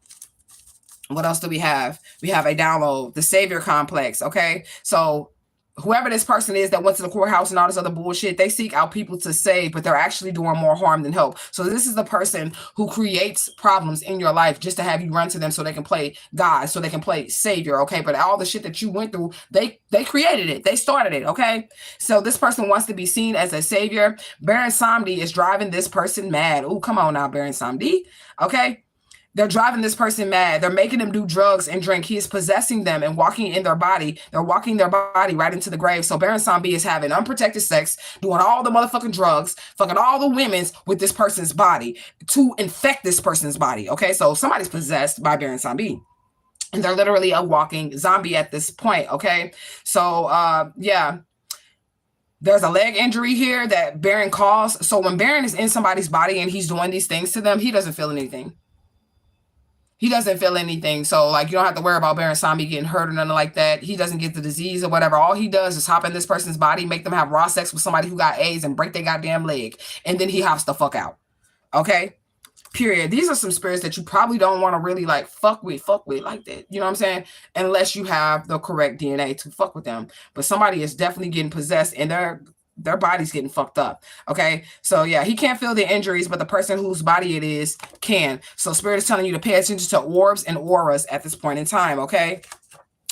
What else do we have? We have a download, the Savior Complex, okay? So whoever this person is that went to the courthouse and all this other bullshit, they seek out people to save, but they're actually doing more harm than help. So this is the person who creates problems in your life just to have you run to them so they can play God, so they can play Savior, okay? But all the shit that you went through, they created it. They started it, okay? So this person wants to be seen as a savior. Baron Samedi is driving this person mad. Oh, come on now, Baron Samedi, okay? They're driving this person mad. They're making them do drugs and drink. He is possessing them and walking in their body. They're walking their body right into the grave. So Baron Sambi is having unprotected sex, doing all the motherfucking drugs, fucking all the women's with this person's body to infect this person's body. Okay, so somebody's possessed by Baron Sambi. And they're literally a walking zombie at this point. Okay, so yeah. There's a leg injury here that Baron caused. So when Baron is in somebody's body and he's doing these things to them, he doesn't feel anything. He doesn't feel anything. So, like, you don't have to worry about Baron Sambi getting hurt or nothing like that. He doesn't get the disease or whatever. All he does is hop in this person's body, make them have raw sex with somebody who got AIDS and break their goddamn leg. And then he hops the fuck out. Okay? Period. These are some spirits that you probably don't want to really, like, fuck with like that. You know what I'm saying? Unless you have the correct DNA to fuck with them. But somebody is definitely getting possessed and their body's getting fucked up. Okay. So yeah, he can't feel the injuries, but the person whose body it is can. So spirit is telling you to pay attention to orbs and auras at this point in time. Okay.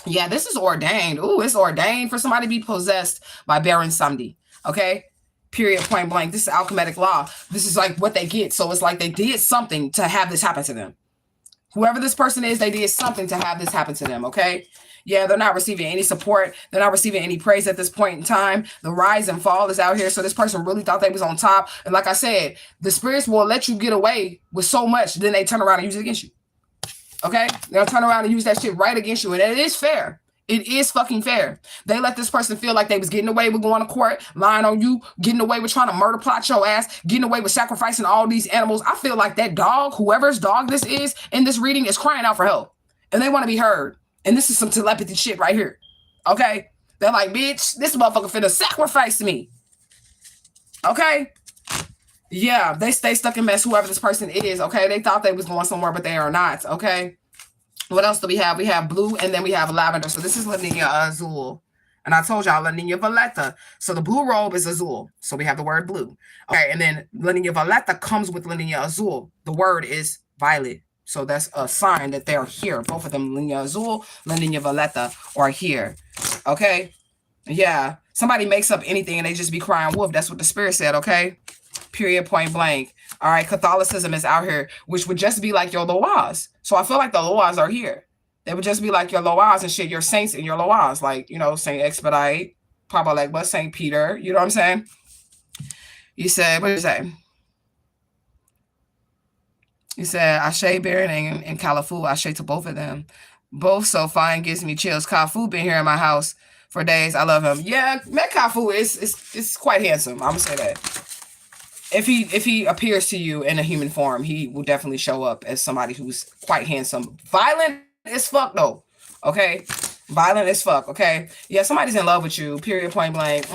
Yeah, this is ordained. Ooh, it's ordained for somebody to be possessed by Baron Samedi. Okay. Period, point blank. This is alchemic law. This is like what they get. So it's like they did something to have this happen to them. Whoever this person is, they did something to have this happen to them. Okay. Yeah, they're not receiving any support. They're not receiving any praise at this point in time. The rise and fall is out here. So this person really thought they was on top. And like I said, the spirits will let you get away with so much, then they turn around and use it against you. Okay? They'll turn around and use that shit right against you. And it is fair. It is fucking fair. They let this person feel like they was getting away with going to court, lying on you, getting away with trying to murder plot your ass, getting away with sacrificing all these animals. I feel like that dog, whoever's dog this is in this reading, is crying out for help. And they want to be heard. And this is some telepathy shit right here. Okay? They're like, bitch, this motherfucker finna sacrifice me. Okay? Yeah, they stay stuck in mess, whoever this person is. Okay? They thought they was going somewhere, but they are not. Okay? What else do we have? We have blue, and then we have lavender. So this is La Nina Azul. And I told y'all La Nina Valeta. So the blue robe is Azul. So we have the word blue. Okay, and then La Nina Valeta comes with La Nina Azul. The word is violet. So that's a sign that they're here. Both of them, La Nina Azul, La Nina Valeta, are here. Okay? Yeah. Somebody makes up anything and they just be crying wolf. That's what the spirit said, okay? Period, point blank. All right, Catholicism is out here, which would just be like your Loas. So I feel like the Loas are here. They would just be like your Loas and shit, your saints and your Loas. Like, you know, Saint Expedite, Papa Legba, Saint Peter. You know what I'm saying? You said, what did you say? He said, Ashe Baron and Califu, Ashe to both of them. Both so fine, gives me chills. Kafu been here in my house for days. I love him. Yeah, met Kafu is quite handsome. I'm gonna say that. If he appears to you in a human form, he will definitely show up as somebody who's quite handsome. Violent as fuck though. Okay? Violent as fuck, okay? Yeah, somebody's in love with you, period, point blank.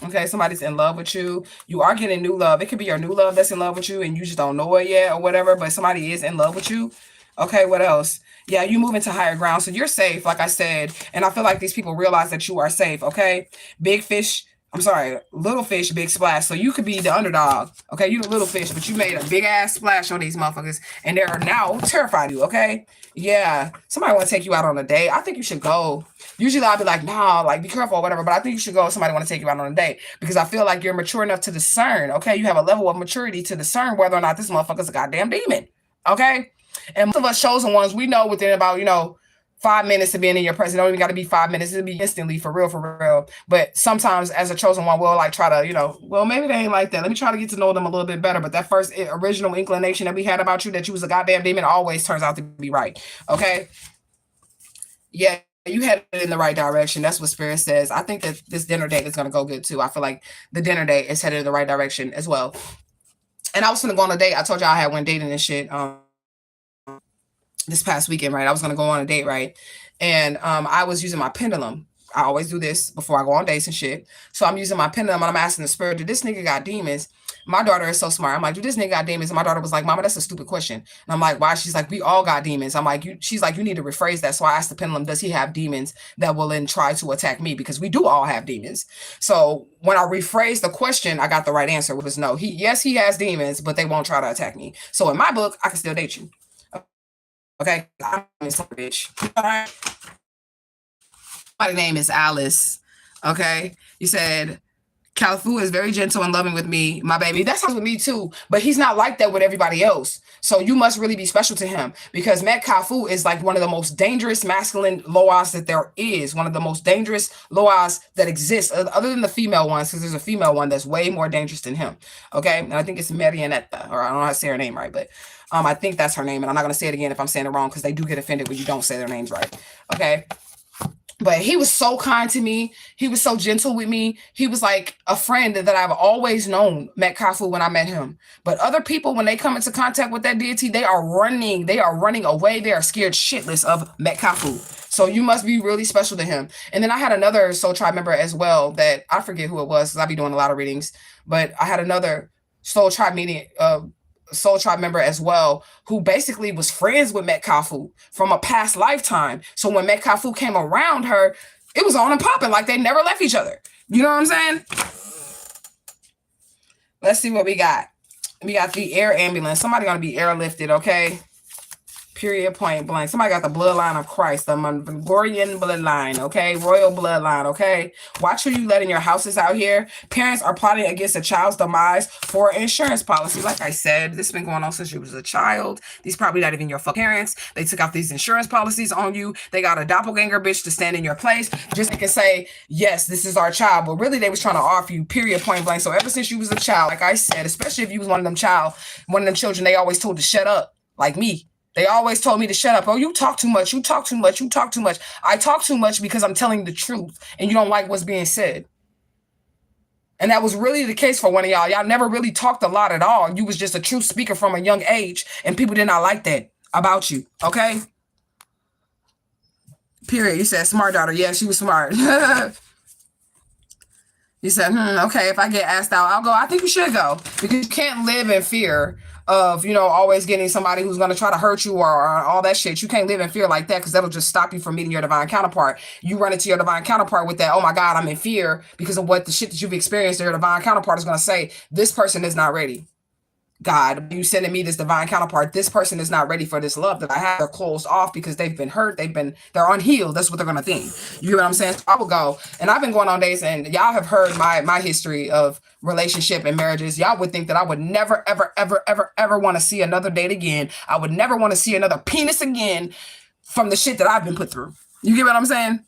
Okay, somebody's in love with you. You are getting new love. It could be your new love that's in love with you and you just don't know it yet or whatever, but somebody is in love with you. Okay, what else? Yeah, you move into higher ground, so you're safe, like I said, and I feel like these people realize that you are safe, okay? Big fish, I'm sorry, little fish, big splash. So you could be the underdog, okay? You the little fish, but you made a big ass splash on these motherfuckers, and they're now terrified of you, okay? Yeah, somebody want to take you out on a date. I think you should go. Usually I'll be like, nah, like be careful or whatever, but I think you should go if somebody want to take you out on a date because I feel like you're mature enough to discern, okay? You have a level of maturity to discern whether or not this motherfucker's a goddamn demon, okay? And most of us chosen ones, we know within about, 5 minutes of being in your presence. It don't even got to be 5 minutes. It'll be instantly, for real, for real. But sometimes as a chosen one, we'll like try to, well, maybe they ain't like that. Let me try to get to know them a little bit better. But that first original inclination that we had about you, that you was a goddamn demon, always turns out to be right. Okay? Yeah, you headed in the right direction. That's what Spirit says. I think that this dinner date is going to go good too. I feel like the dinner date is headed in the right direction as well. And I was going to go on a date. I told y'all I had went dating and shit. This past weekend, right? I was gonna go on a date, right? And I was using my pendulum. I always do this before I go on dates and shit. So I'm using my pendulum and I'm asking the spirit, did this nigga got demons? My daughter is so smart. I'm like, do this nigga got demons? And my daughter was like, Mama, that's a stupid question. And I'm like, why? She's like, we all got demons. I'm like, she's like, you need to rephrase that. So I asked the pendulum, does he have demons that will then try to attack me? Because we do all have demons. So when I rephrased the question, I got the right answer, which was no. Yes, he has demons, but they won't try to attack me. So in my book, I can still date you. Okay, I'm a bitch. All right. My name is Alice. Okay, you said Califu is very gentle and loving with me, my baby. That's with me too, but he's not like that with everybody else. So you must really be special to him, because Met Kafu is like one of the most dangerous masculine loas that there is. One of the most dangerous loas that exists, other than the female ones, because there's a female one that's way more dangerous than him. Okay, and I think it's Marionetta, or I don't know how to say her name right, but I think that's her name, and I'm not gonna say it again if I'm saying it wrong, because they do get offended when you don't say their names right. Okay. But he was so kind to me. He was so gentle with me. He was like a friend that I've always known, Met Kafu, when I met him. But other people, when they come into contact with that deity, they are running. They are running away. They are scared shitless of Met Kafu. So you must be really special to him. And then I had another Soul Tribe member as well that I forget who it was, because I be doing a lot of readings. But I had another Soul Tribe Soul Tribe member as well, who basically was friends with Met Kafu from a past lifetime. So when Met Kafu came around her, it was on and popping, like they never left each other. You know what I'm saying? Let's see what we got. We got the air ambulance. Somebody gonna be airlifted, okay? Period, point blank. Somebody got the bloodline of Christ, the Gregorian bloodline, okay? Royal bloodline, okay? Watch who you let in your houses out here. Parents are plotting against a child's demise for insurance policy. Like I said, this has been going on since you was a child. These probably not even your fucking parents. They took out these insurance policies on you. They got a doppelganger bitch to stand in your place just to say, yes, this is our child. But really, they was trying to offer you, period, point blank. So ever since you was a child, like I said, especially if you was one of them children, they always told to shut up, like me. They always told me to shut up. Oh, you talk too much. You talk too much. You talk too much. I talk too much because I'm telling the truth and you don't like what's being said. And that was really the case for one of y'all. Y'all never really talked a lot at all. You was just a true speaker from a young age, and people did not like that about you. Okay? Period. You said smart daughter. Yeah, she was smart. You said, okay, if I get asked out, I'll go. I think you should go, because you can't live in fear of, always getting somebody who's going to try to hurt you or all that shit. You can't live in fear like that, because that'll just stop you from meeting your divine counterpart. You run into your divine counterpart with that, oh my God, I'm in fear because of what the shit that you've experienced. Your divine counterpart is going to say, this person is not ready. God, you sending me this divine counterpart. This person is not ready for this love that I have. They're closed off because they've been hurt. They're unhealed. That's what they're gonna think. You know what I'm saying? So I will go, and I've been going on dates, and y'all have heard my history of relationship and marriages. Y'all would think that I would never, ever, ever, ever, ever want to see another date again. I would never want to see another penis again from the shit that I've been put through. You get what I'm saying?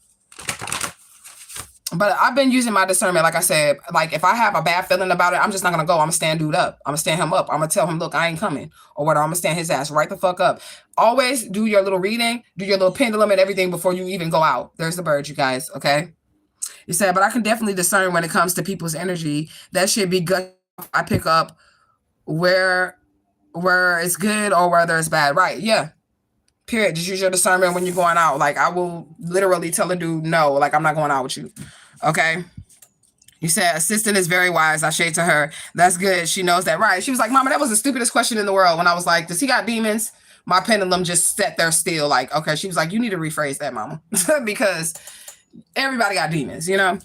But I've been using my discernment, like I said. Like, if I have a bad feeling about it, I'm just not going to go. I'm going to stand dude up. I'm going to stand him up. I'm going to tell him, look, I ain't coming. Or whatever. I'm going to stand his ass right the fuck up. Always do your little reading, do your little pendulum and everything before you even go out. There's the bird, you guys, okay? You said, but I can definitely discern when it comes to people's energy. That should be good. I pick up where it's good or whether it's bad. Right, yeah. Period. Just use your discernment when you're going out. Like, I will literally tell a dude, no, like, I'm not going out with you. Okay. You said assistant is very wise. I shade to her. That's good. She knows that. Right. She was like, Mama, that was the stupidest question in the world. When I was like, does he got demons? My pendulum just sat there still. Like, okay. She was like, you need to rephrase that, Mama. Because everybody got demons, You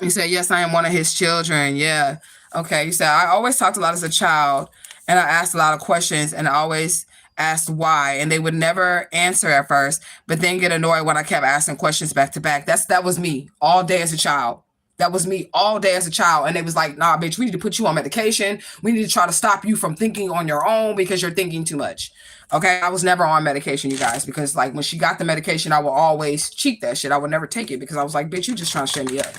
said, yes, I am one of his children. Yeah. Okay. You said, I always talked a lot as a child, and I asked a lot of questions, and I always asked why, and they would never answer at first, but then get annoyed when I kept asking questions back to back. That was me all day as a child. That was me all day as a child. And they was like, nah, bitch, we need to put you on medication. We need to try to stop you from thinking on your own because you're thinking too much. Okay. I was never on medication, you guys, because like when she got the medication, I would always cheat that shit. I would never take it because I was like, bitch, you just trying to shut me up.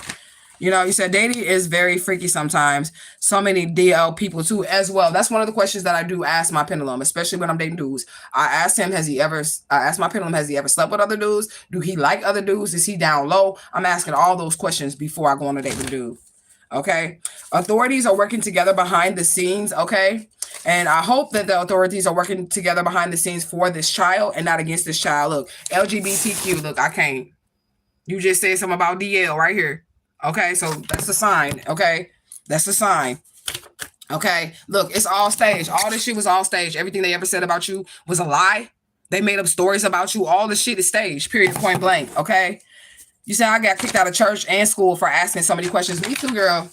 You know, you said dating is very freaky sometimes. So many DL people too as well. That's one of the questions that I do ask my pendulum, especially when I'm dating dudes. I asked my pendulum, has he ever slept with other dudes? Do he like other dudes? Is he down low? I'm asking all those questions before I go on a date with a dude. Okay. Authorities are working together behind the scenes. Okay. And I hope that the authorities are working together behind the scenes for this child and not against this child. Look, LGBTQ, look, I can't. You just said something about DL right here. Okay, so that's a sign. Okay, that's a sign. Okay, look, it's all staged. All this shit was all staged. Everything they ever said about you was a lie. They made up stories about you. All the shit is staged, period, point blank. Okay, you said I got kicked out of church and school for asking so many questions. Me too, girl.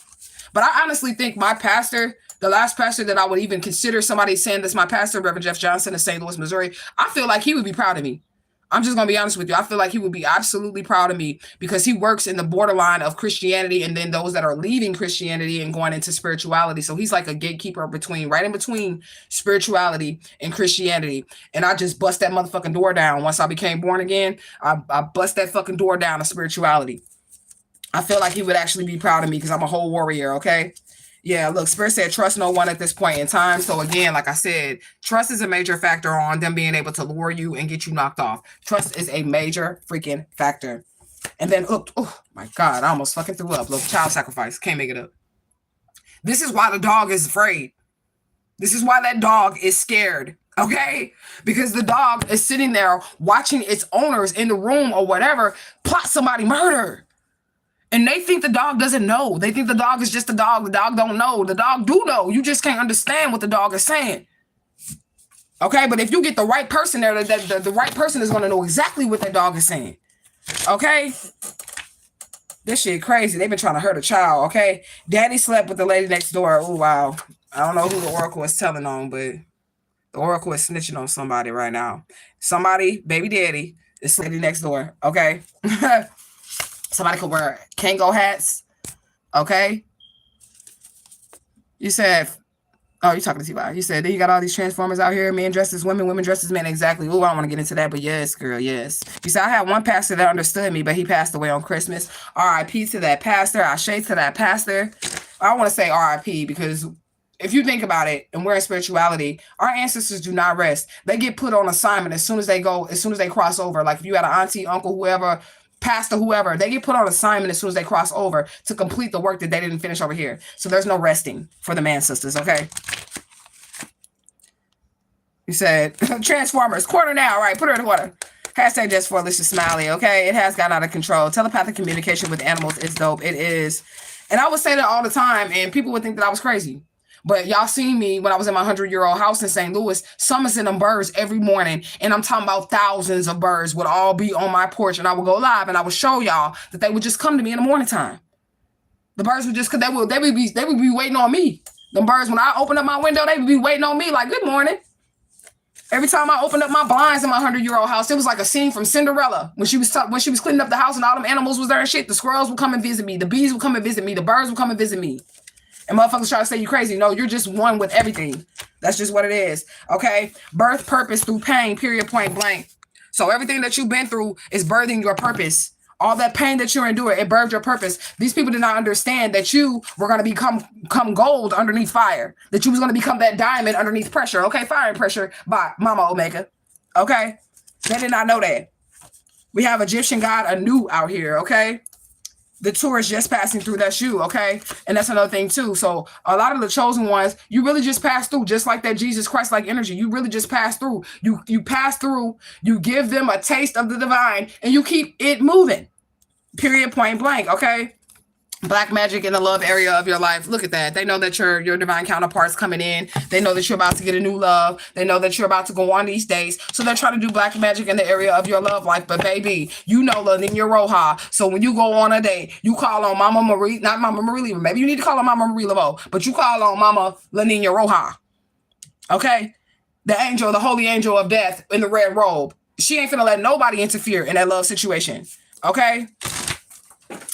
But I honestly think my pastor, the last pastor that I would even consider somebody saying this, my pastor, Reverend Jeff Johnson of St. Louis, Missouri, I feel like he would be proud of me. I'm just going to be honest with you. I feel like he would be absolutely proud of me because he works in the borderline of Christianity and then those that are leaving Christianity and going into spirituality. So he's like a gatekeeper right in between spirituality and Christianity. And I just bust that motherfucking door down. Once I became born again, I bust that fucking door down of spirituality. I feel like he would actually be proud of me because I'm a whole warrior, okay? Yeah, look, Spirit said trust no one at this point in time. So again, like I said, trust is a major factor on them being able to lure you and get you knocked off. Trust is a major freaking factor. And then, oh my God, I almost fucking threw up. Look, child sacrifice. Can't make it up. This is why the dog is afraid. This is why that dog is scared. Okay? Because the dog is sitting there watching its owners in the room or whatever plot somebody murder. And they think the dog doesn't know. They think the dog is just a dog. The dog don't know. The dog do know. You just can't understand what the dog is saying. Okay, but if you get the right person there, the right person is going to know exactly what that dog is saying. Okay? This shit crazy. They've been trying to hurt a child, okay? Daddy slept with the lady next door. Oh, wow. I don't know who the oracle is telling on, but the oracle is snitching on somebody right now. Somebody, baby daddy, is lady next door, okay? Somebody could wear Kango hats. Okay. You said, oh, you're talking to T.Y. You said, then you got all these transformers out here, men dressed as women, women dressed as men. Exactly. Oh, I don't want to get into that, but yes, girl, yes. You said, I had one pastor that understood me, but he passed away on Christmas. R.I.P. to that pastor. Ashe to that pastor. I want to say R.I.P. because if you think about it, and we're in spirituality, our ancestors do not rest. They get put on assignment as soon as they cross over. Like if you had an auntie, uncle, whoever, pastor, whoever, they get put on assignment as soon as they cross over to complete the work that they didn't finish over here. So there's no resting for the ancestors, okay? You said, Transformers, quarter now, right? Put her in the water. Hashtag just for Alicia Smiley, okay? It has gotten out of control. Telepathic communication with animals is dope. It is. And I would say that all the time, and people would think that I was crazy. But y'all seen me when I was in my 100-year-old house in St. Louis, summoning them birds every morning. And I'm talking about thousands of birds would all be on my porch. And I would go live and I would show y'all that they would just come to me in the morning time. The birds would just, cause they would be waiting on me. Them birds, when I open up my window, they would be waiting on me like, good morning. Every time I opened up my blinds in my 100-year-old house, it was like a scene from Cinderella. When she was cleaning up the house and all them animals was there and shit, the squirrels would come and visit me. The bees would come and visit me. The birds would come and visit me. And motherfuckers try to say you crazy. No, you're just one with everything. That's just what it is. Okay? Birth purpose through pain, period, point blank. So everything that you've been through is birthing your purpose. All that pain that you're enduring, it birthed your purpose. These people did not understand that you were going to become gold underneath fire. That you was going to become that diamond underneath pressure. Okay? Fire and pressure by Mama Omega. Okay? They did not know that. We have Egyptian god Anu out here. Okay? The tourist just passing through, that's you, okay? And that's another thing too. So a lot of the chosen ones, you really just pass through, just like that Jesus Christ-like energy. You really just pass through. You pass through, you give them a taste of the divine, and you keep it moving. Period, point blank, okay? Black magic in the love area of your life. Look at that. They know that your divine counterpart's coming in. They know that you're about to get a new love. They know that you're about to go on these days. So they're trying to do black magic in the area of your love life. But baby, you know La Nina Roja. So when you go on a date, you call on Mama Marie, not Mama Marie Levo. Maybe you need to call on Mama Marie Levo, but you call on Mama La Nina Roja. Okay? The angel, the holy angel of death in the red robe. She ain't finna let nobody interfere in that love situation. Okay?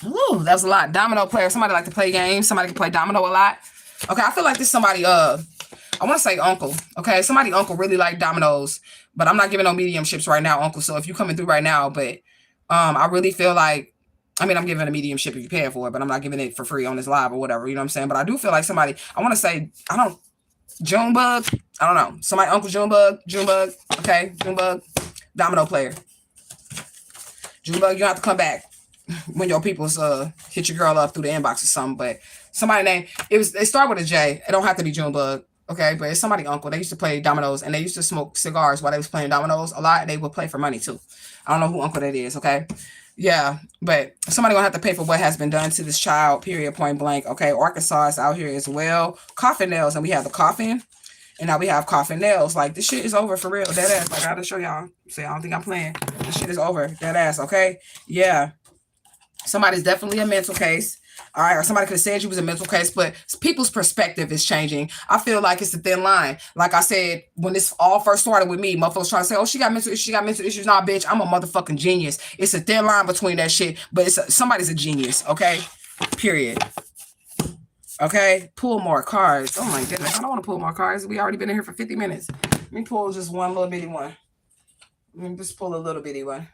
Ooh, that was a lot. Domino player. Somebody like to play games. Somebody can play domino a lot. Okay, I feel like this somebody, I want to say uncle. Okay, somebody uncle really like dominoes, but I'm not giving no mediumships right now, uncle. So if you coming through right now, but I really feel like, I mean, I'm giving a mediumship if you're paying for it, but I'm not giving it for free on this live or whatever. You know what I'm saying? But I do feel like somebody, I want to say, Junebug. I don't know. Somebody, Uncle Junebug. Okay, Junebug. Domino player. Junebug, you have to come back when your people's hit your girl up through the inbox or something. But somebody named, they start with a J. It don't have to be Junebug. Okay, but it's somebody uncle. They used to play dominoes and they used to smoke cigars while they was playing dominoes a lot, and they would play for money too. I don't know who uncle that is, okay? Yeah, but somebody gonna have to pay for what has been done to this child, period, point blank. Okay, Arkansas is out here as well. Coffin nails, and we have the coffin, and now we have coffin nails. Like, this shit is over for real. Dead ass. Like, I gotta show y'all. See, I don't think I'm playing. This shit is over. Dead ass, okay? Yeah. Somebody's definitely a mental case. All right, or somebody could have said you was a mental case, but people's perspective is changing. I feel like it's a thin line. Like I said, when this all first started with me, motherfuckers trying to say, oh, she got mental issues, Nah, bitch, I'm a motherfucking genius. It's a thin line between that shit, but somebody's a genius, okay? Period. Okay? Pull more cards. Oh, my goodness. I don't want to pull more cards. We already been in here for 50 minutes. Let me pull just one little bitty one. Let me just pull a little bitty one.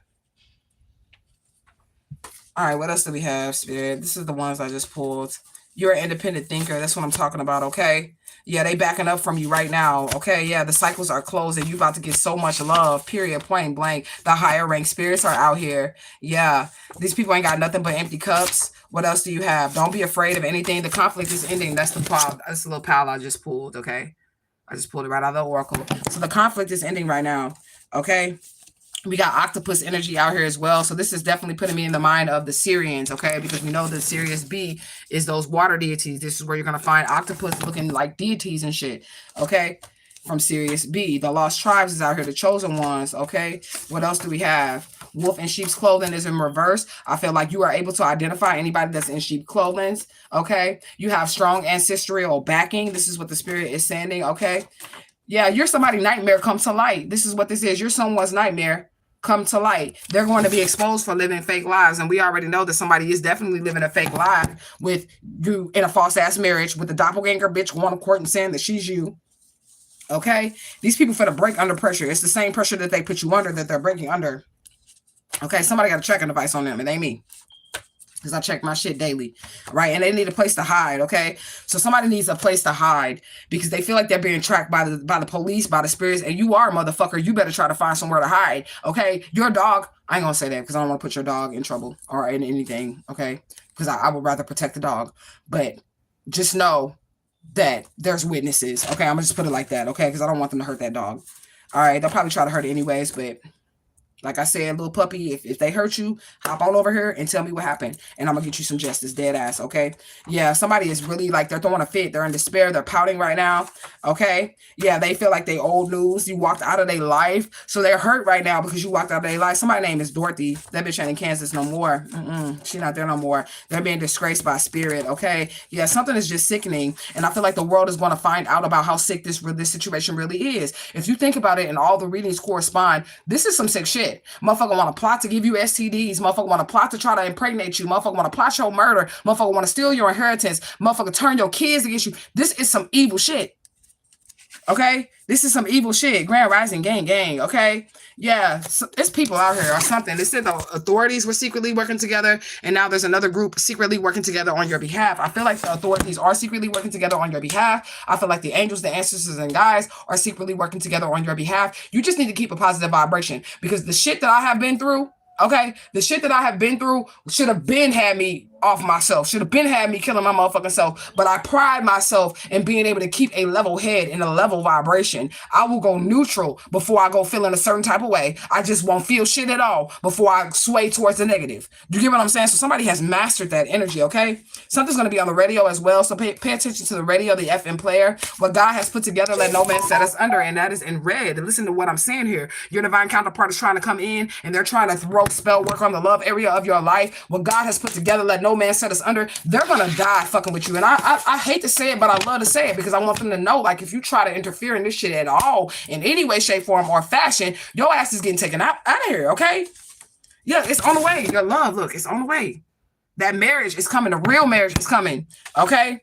All right, what else do we have, Spirit? This is the ones I just pulled. You're an independent thinker. That's what I'm talking about, okay? Yeah, they backing up from you right now, okay? Yeah, the cycles are closing. You about to get so much love, period, point blank. The higher rank spirits are out here. Yeah, these people ain't got nothing but empty cups. What else do you have? Don't be afraid of anything. The conflict is ending. That's the pile. That's the little pile I just pulled, okay? I just pulled it right out of the oracle. So the conflict is ending right now, okay? We got octopus energy out here as well. So this is definitely putting me in the mind of the Syrians, okay? Because we know the Sirius B is those water deities. This is where you're going to find octopus looking like deities and shit, okay? From Sirius B. The lost tribes is out here, the chosen ones, okay? What else do we have? Wolf in sheep's clothing is in reverse. I feel like you are able to identify anybody that's in sheep clothing, okay? You have strong ancestral backing. This is what the spirit is sending, okay? Yeah, you're somebody nightmare come to light. This is what this is. You're someone's nightmare come to light. They're going to be exposed for living fake lives. And we already know that somebody is definitely living a fake lie with you in a false ass marriage with the doppelganger bitch going to court and saying that she's you. Okay? These people for the break under pressure. It's the same pressure that they put you under that they're breaking under. Okay? Somebody got a tracking device on them. It ain't me. Because I check my shit daily, right? And they need a place to hide, okay? So somebody needs a place to hide because they feel like they're being tracked by the police, by the spirits, and you are a motherfucker. You better try to find somewhere to hide, okay? Your dog, I ain't gonna say that because I don't want to put your dog in trouble or in anything, okay? Because I would rather protect the dog. But just know that there's witnesses, okay? I'm gonna just put it like that, okay? Because I don't want them to hurt that dog. All right, they'll probably try to hurt it anyways, but like I said, little puppy, if they hurt you, hop on over here and tell me what happened. And I'm going to get you some justice, dead ass, okay? Yeah, somebody is really like, they're throwing a fit. They're in despair. They're pouting right now, okay? Yeah, they feel like they old news. You walked out of their life. So they're hurt right now because you walked out of their life. Somebody's name is Dorothy. That bitch ain't in Kansas no more. She's not there no more. They're being disgraced by spirit, okay? Yeah, something is just sickening. And I feel like the world is going to find out about how sick this situation really is. If you think about it and all the readings correspond, this is some sick shit. Motherfucker want to plot to give you STDs. Motherfucker want to plot to try to impregnate you. Motherfucker want to plot your murder. Motherfucker want to steal your inheritance. Motherfucker turn your kids against you. This is some evil shit. Okay? This is some evil shit. Grand Rising gang. Okay? Yeah. So it's people out here or something. They said the authorities were secretly working together, and now there's another group secretly working together on your behalf. I feel like the authorities are secretly working together on your behalf. I feel like the angels, the ancestors, and guides are secretly working together on your behalf. You just need to keep a positive vibration because the shit that I have been through, okay, the shit that I have been through should have been had me off myself, should have been had me killing my motherfucking self, but I pride myself in being able to keep a level head and a level vibration. I will go neutral before I go feeling a certain type of way. I just won't feel shit at all before I sway towards the negative. You get what I'm saying? So somebody has mastered that energy, okay? Something's going to be on the radio as well, so pay attention to the radio, the FM player. What God has put together, let no man set us under, and that is in red. And listen to what I'm saying here. Your divine counterpart is trying to come in, and they're trying to throw spell work on the love area of your life. What God has put together, let no man set us under. They're gonna die fucking with you. And I hate to say it, but I love to say it because I want them to know, like, if you try to interfere in this shit at all in any way, shape, form, or fashion, your ass is getting taken out of here, okay? Yeah, it's on the way. Your love, look, it's on the way. That marriage is coming. The real marriage is coming. Okay.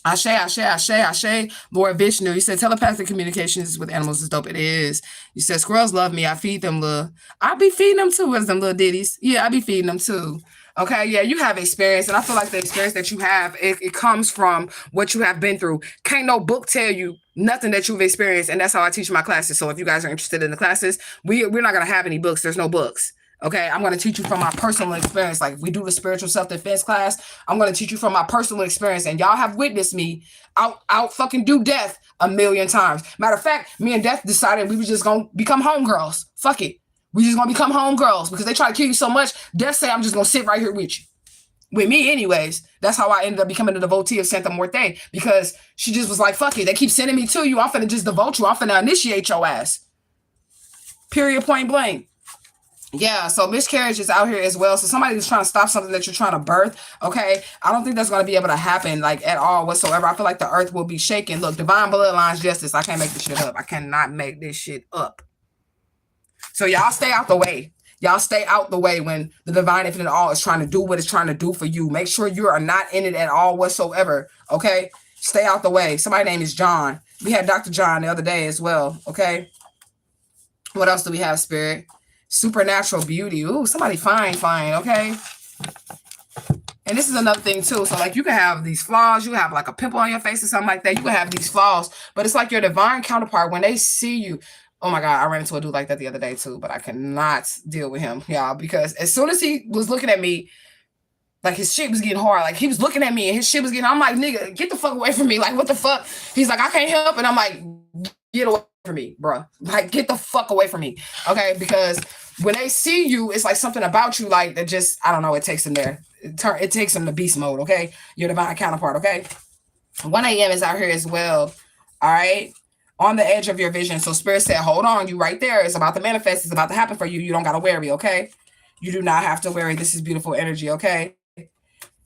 Ashe, Ashe, Ashe, Ashe. Lord Vishnu. You said telepathic communications with animals is dope. It is. You said squirrels love me. I feed them little. I be feeding them too as them little ditties. Yeah, I be feeding them too. Okay, yeah, you have experience, and I feel like the experience that you have, it comes from what you have been through. Can't no book tell you nothing that you've experienced, and that's how I teach my classes. So if you guys are interested in the classes, we're not gonna have any books. There's no books. Okay, I'm going to teach you from my personal experience. Like we do the spiritual self-defense class, I'm going to teach you from my personal experience. And y'all have witnessed me out fucking do death a million times. Matter of fact, me and Death decided we were just going to become homegirls. Fuck it. We just going to become homegirls because they try to kill you so much. Death say, I'm just going to sit right here with you. With me anyways. That's how I ended up becoming a devotee of Santa Muerte, because she just was like, fuck it. They keep sending me to you. I'm finna just devote you. I'm finna initiate your ass. Period, point blank. Yeah, so miscarriage is out here as well. So somebody is trying to stop something that you're trying to birth. Okay, I don't think that's going to be able to happen like at all whatsoever. I feel like the earth will be shaking. Look, divine bloodlines justice. I can't make this shit up. I cannot make this shit up. So y'all stay out the way. Y'all stay out the way when the divine infinite all is trying to do what it's trying to do for you. Make sure you are not in it at all whatsoever. Okay, stay out the way. Somebody's name is John. We had Dr. John the other day as well. Okay, what else do we have, Spirit? Supernatural beauty. Ooh, somebody fine, okay? And this is another thing too. So like you can have these flaws, you have like a pimple on your face or something like that. You can have these flaws, but it's like your divine counterpart when they see you. Oh my God, I ran into a dude like that the other day too, but I cannot deal with him, y'all, because as soon as he was looking at me, like his shit was getting hard. Like he was looking at me and his shit was getting, I'm like, nigga, get the fuck away from me. Like, what the fuck? He's like, I can't help. And I'm like, get away from me, bro. Like, get the fuck away from me. Okay, because when they see you, it's like something about you, like that just, I don't know, it takes them there. It takes them to beast mode, okay? Your divine counterpart, okay? 1 a.m. is out here as well, all right? On the edge of your vision. So Spirit said, hold on, you right there. It's about to manifest. It's about to happen for you. You don't got to worry, okay? You do not have to worry. This is beautiful energy, okay?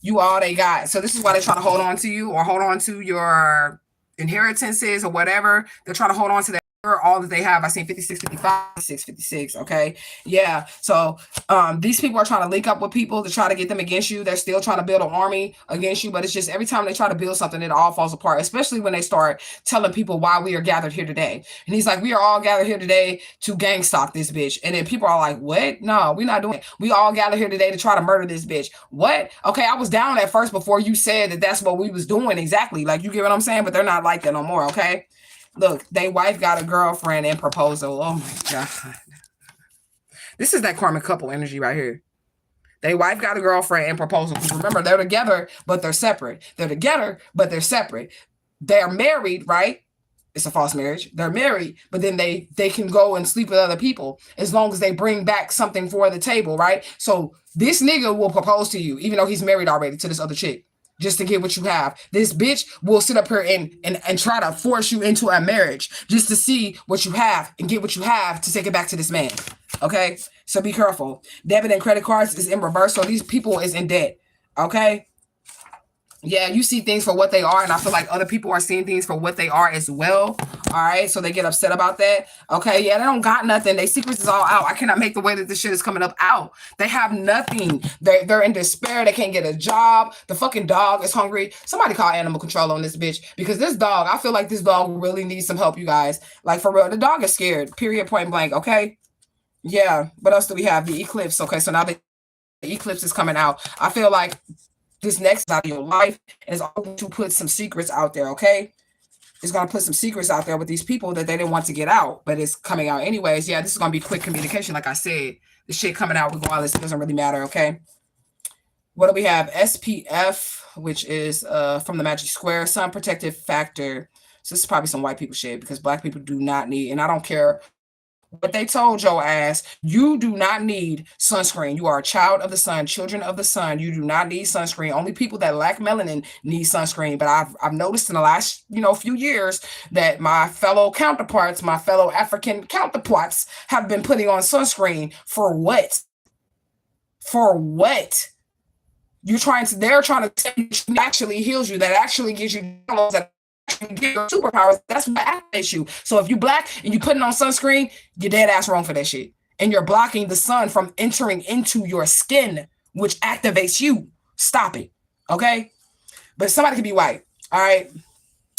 You all they got. So this is why they're trying to hold on to you or hold on to your inheritances or whatever. They're trying to hold on to that. All that they have. I seen 56, 55, 56, okay? Yeah. So these people are trying to link up with people to try to get them against you. They're still trying to build an army against you, but it's just every time they try to build something, it all falls apart, especially when they start telling people why we are gathered here today. And he's like, we are all gathered here today to gang stalk this bitch. And then people are like, what? No, we're not doing it. We all gathered here today to try to murder this bitch. What? Okay, I was down at first before you said that that's what we was doing exactly. Like, you get what I'm saying? But they're not like that no more, okay? Look, they wife got a girlfriend and proposal. Oh my God. This is that karmic couple energy right here. They wife got a girlfriend and proposal. Remember, they're together, but they're separate. They're together, but they're separate. They're married, right? It's a false marriage. They're married, but then they can go and sleep with other people as long as they bring back something for the table, right? So this nigga will propose to you, even though he's married already to this other chick, just to get what you have. This bitch will sit up here and try to force you into a marriage just to see what you have and get what you have to take it back to this man. Okay? So be careful. Debit and credit cards is in reverse. So these people is in debt. Okay? Yeah, you see things for what they are, and I feel like other people are seeing things for what they are as well. All right, so they get upset about that. Okay, yeah, they don't got nothing. Their secrets is all out. I cannot make the way that this shit is coming up out. They have nothing. They're in despair. They can't get a job. The fucking dog is hungry. Somebody call animal control on this bitch, because this dog, I feel like this dog really needs some help, you guys. Like, for real, the dog is scared. Period, point blank. Okay. Yeah. What else do we have? The eclipse. Okay, so now the eclipse is coming out. I feel like this next out of your life is going to put some secrets out there, okay? It's going to put some secrets out there with these people that they didn't want to get out, but it's coming out anyways. Yeah, this is going to be quick communication, like I said. The shit coming out regardless, it doesn't really matter, okay? What do we have? SPF, which is from the Magic Square, Sun Protective Factor. So this is probably some white people shit, because black people do not need, and I don't care what they told your ass, you do not need sunscreen. You are a child of the sun, children of the sun. You do not need sunscreen. Only people that lack melanin need sunscreen. But I've noticed in the last few years that my fellow counterparts, my fellow African counterparts, have been putting on sunscreen for what? For what? They're trying to say it actually heals you, that actually gives you that get your superpowers. That's what activates you. So if you black and you putting on sunscreen, you're dead ass wrong for that shit. And you're blocking the sun from entering into your skin, which activates you. Stop it. Okay? But somebody could be white. All right?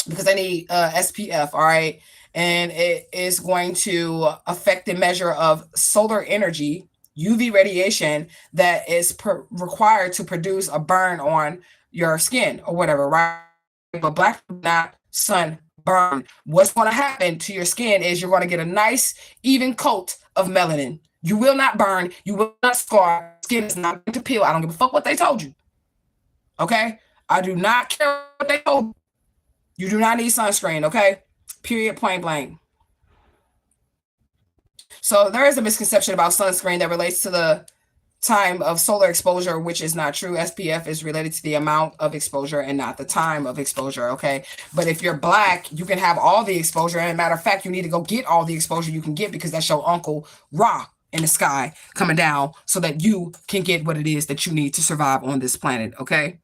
Because they need SPF. All right? And it is going to affect the measure of solar energy, UV radiation, that is required to produce a burn on your skin or whatever, right? But black people not sun burn. What's going to happen to your skin is you're going to get a nice, even coat of melanin. You will not burn. You will not scar. Skin is not going to peel. I don't give a fuck what they told you. Okay? I do not care what they told you. You do not need sunscreen, okay? Period, point blank. So there is a misconception about sunscreen that relates to the time of solar exposure, which is not true. SPF is related to the amount of exposure and not the time of exposure, okay? But if you're black, you can have all the exposure. And matter of fact, you need to go get all the exposure you can get because that's your uncle Ra in the sky coming down so that you can get what it is that you need to survive on this planet, okay?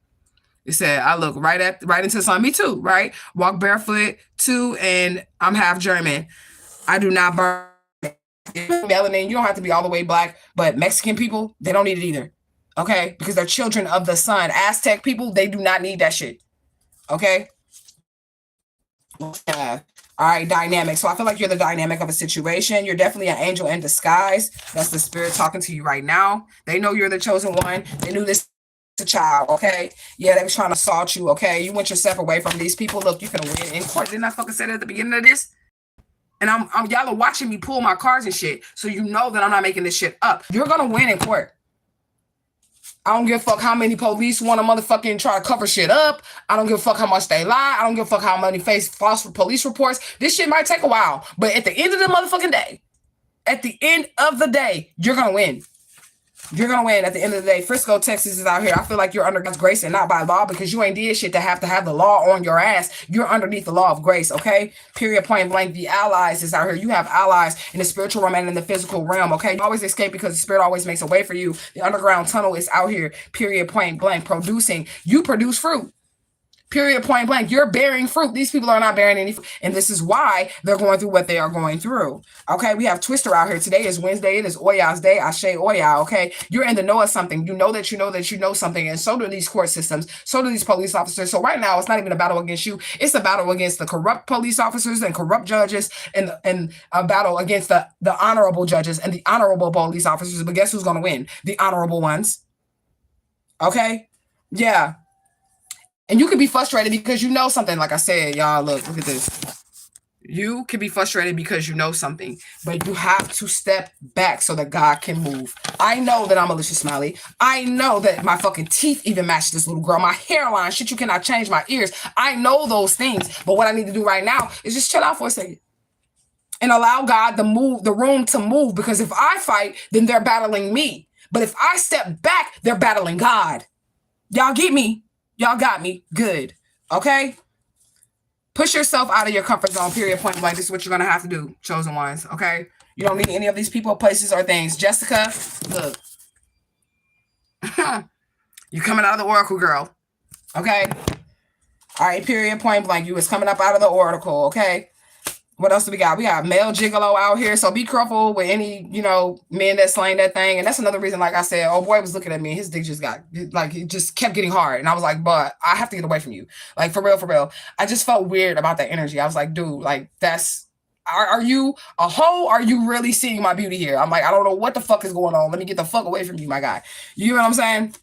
It said, I look right into the sun. Me too, right? Walk barefoot too, and I'm half German. I do not burn melanin. You don't have to be all the way black, but Mexican people, they don't need it either. Okay? Because they're children of the sun. Aztec people, they do not need that shit. Okay? All right, dynamic. So I feel like you're the dynamic of a situation. You're definitely an angel in disguise. That's the spirit talking to you right now. They know you're the chosen one. They knew this a child, okay? Yeah, they was trying to assault you, okay? You went yourself away from these people. Look, you can win in court. Didn't I fucking say that at the beginning of this? And I'm y'all are watching me pull my cards and shit, so you know that I'm not making this shit up. You're gonna win in court. I don't give a fuck how many police want to motherfucking try to cover shit up. I don't give a fuck how much they lie. I don't give a fuck how many face false police reports. This shit might take a while, but at the end of the motherfucking day, you're gonna win. You're going to win at the end of the day. Frisco, Texas is out here. I feel like you're under God's grace and not by law because you ain't did shit to have the law on your ass. You're underneath the law of grace, okay? Period, point blank. The allies is out here. You have allies in the spiritual realm and in the physical realm, okay? You always escape because the spirit always makes a way for you. The underground tunnel is out here, period, point blank, producing. You produce fruit. Period, point blank. You're bearing fruit. These people are not bearing any fruit. And this is why they're going through what they are going through. Okay, we have Twister out here. Today is Wednesday. It is Oya's day. Ashe Oya, okay? You're in the know of something. You know that you know that you know something. And so do these court systems. So do these police officers. So right now, it's not even a battle against you. It's a battle against the corrupt police officers and corrupt judges and a battle against the honorable judges and the honorable police officers. But guess who's going to win? The honorable ones. Okay? Yeah. And you can be frustrated because you know something. Like I said, y'all, look at this. You can be frustrated because you know something, but you have to step back so that God can move. I know that I'm Alicia Smiley. I know that my fucking teeth even match this little girl. My hairline, shit, you cannot change my ears. I know those things, but what I need to do right now is just chill out for a second and allow God to move, the room to move, because if I fight, then they're battling me. But if I step back, they're battling God. Y'all get me? Y'all got me? Good. Okay? Push yourself out of your comfort zone, period, point blank. This is what you're going to have to do, chosen ones. Okay? You don't need any of these people, places, or things. Jessica, look. You're coming out of the oracle, girl. Okay? All right, period, point blank. You was coming up out of the oracle, okay? What else do we got? We got male gigolo out here. So be careful with any, men that slang that thing. And that's another reason, like I said, boy was looking at me. His dick just got, it just kept getting hard. And I was like, but I have to get away from you. Like, for real. I just felt weird about that energy. I was like, dude, like, are you a hoe? Are you really seeing my beauty here? I'm like, I don't know what the fuck is going on. Let me get the fuck away from you, my guy. You know what I'm saying?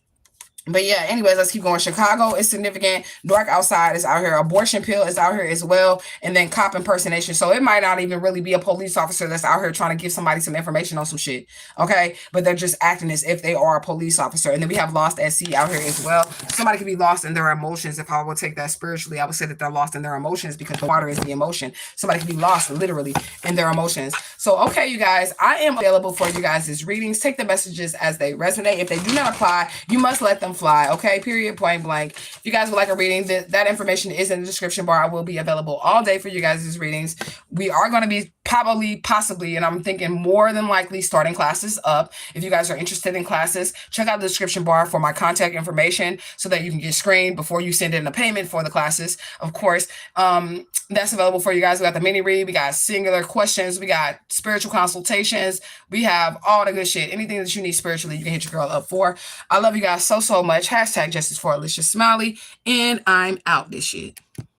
But yeah, anyways, let's keep going. Chicago is significant. Dark outside is out here. Abortion pill is out here as well. And then cop impersonation. So it might not even really be a police officer that's out here trying to give somebody some information on some shit. Okay. But they're just acting as if they are a police officer. And then we have lost at sea out here as well. Somebody could be lost in their emotions. If I would take that spiritually, I would say that they're lost in their emotions because the water is the emotion. Somebody could be lost literally in their emotions. So, okay, you guys, I am available for you guys' readings. Take the messages as they resonate. If they do not apply, you must let them fly. Okay, period, point blank. If you guys would like a reading, that information is in the description bar. I will be available all day for you guys' readings. We are going to be possibly, and I'm thinking more than likely starting classes up. If you guys are interested in classes, check out the description bar for my contact information so that you can get screened before you send in a payment for the classes. Of course, that's available for you guys. We got the mini read, we got singular questions, we got spiritual consultations, we have all the good shit. Anything that you need spiritually, you can hit your girl up for. I love you guys so much. Hashtag justice for Alicia Smiley, and I'm out this shit.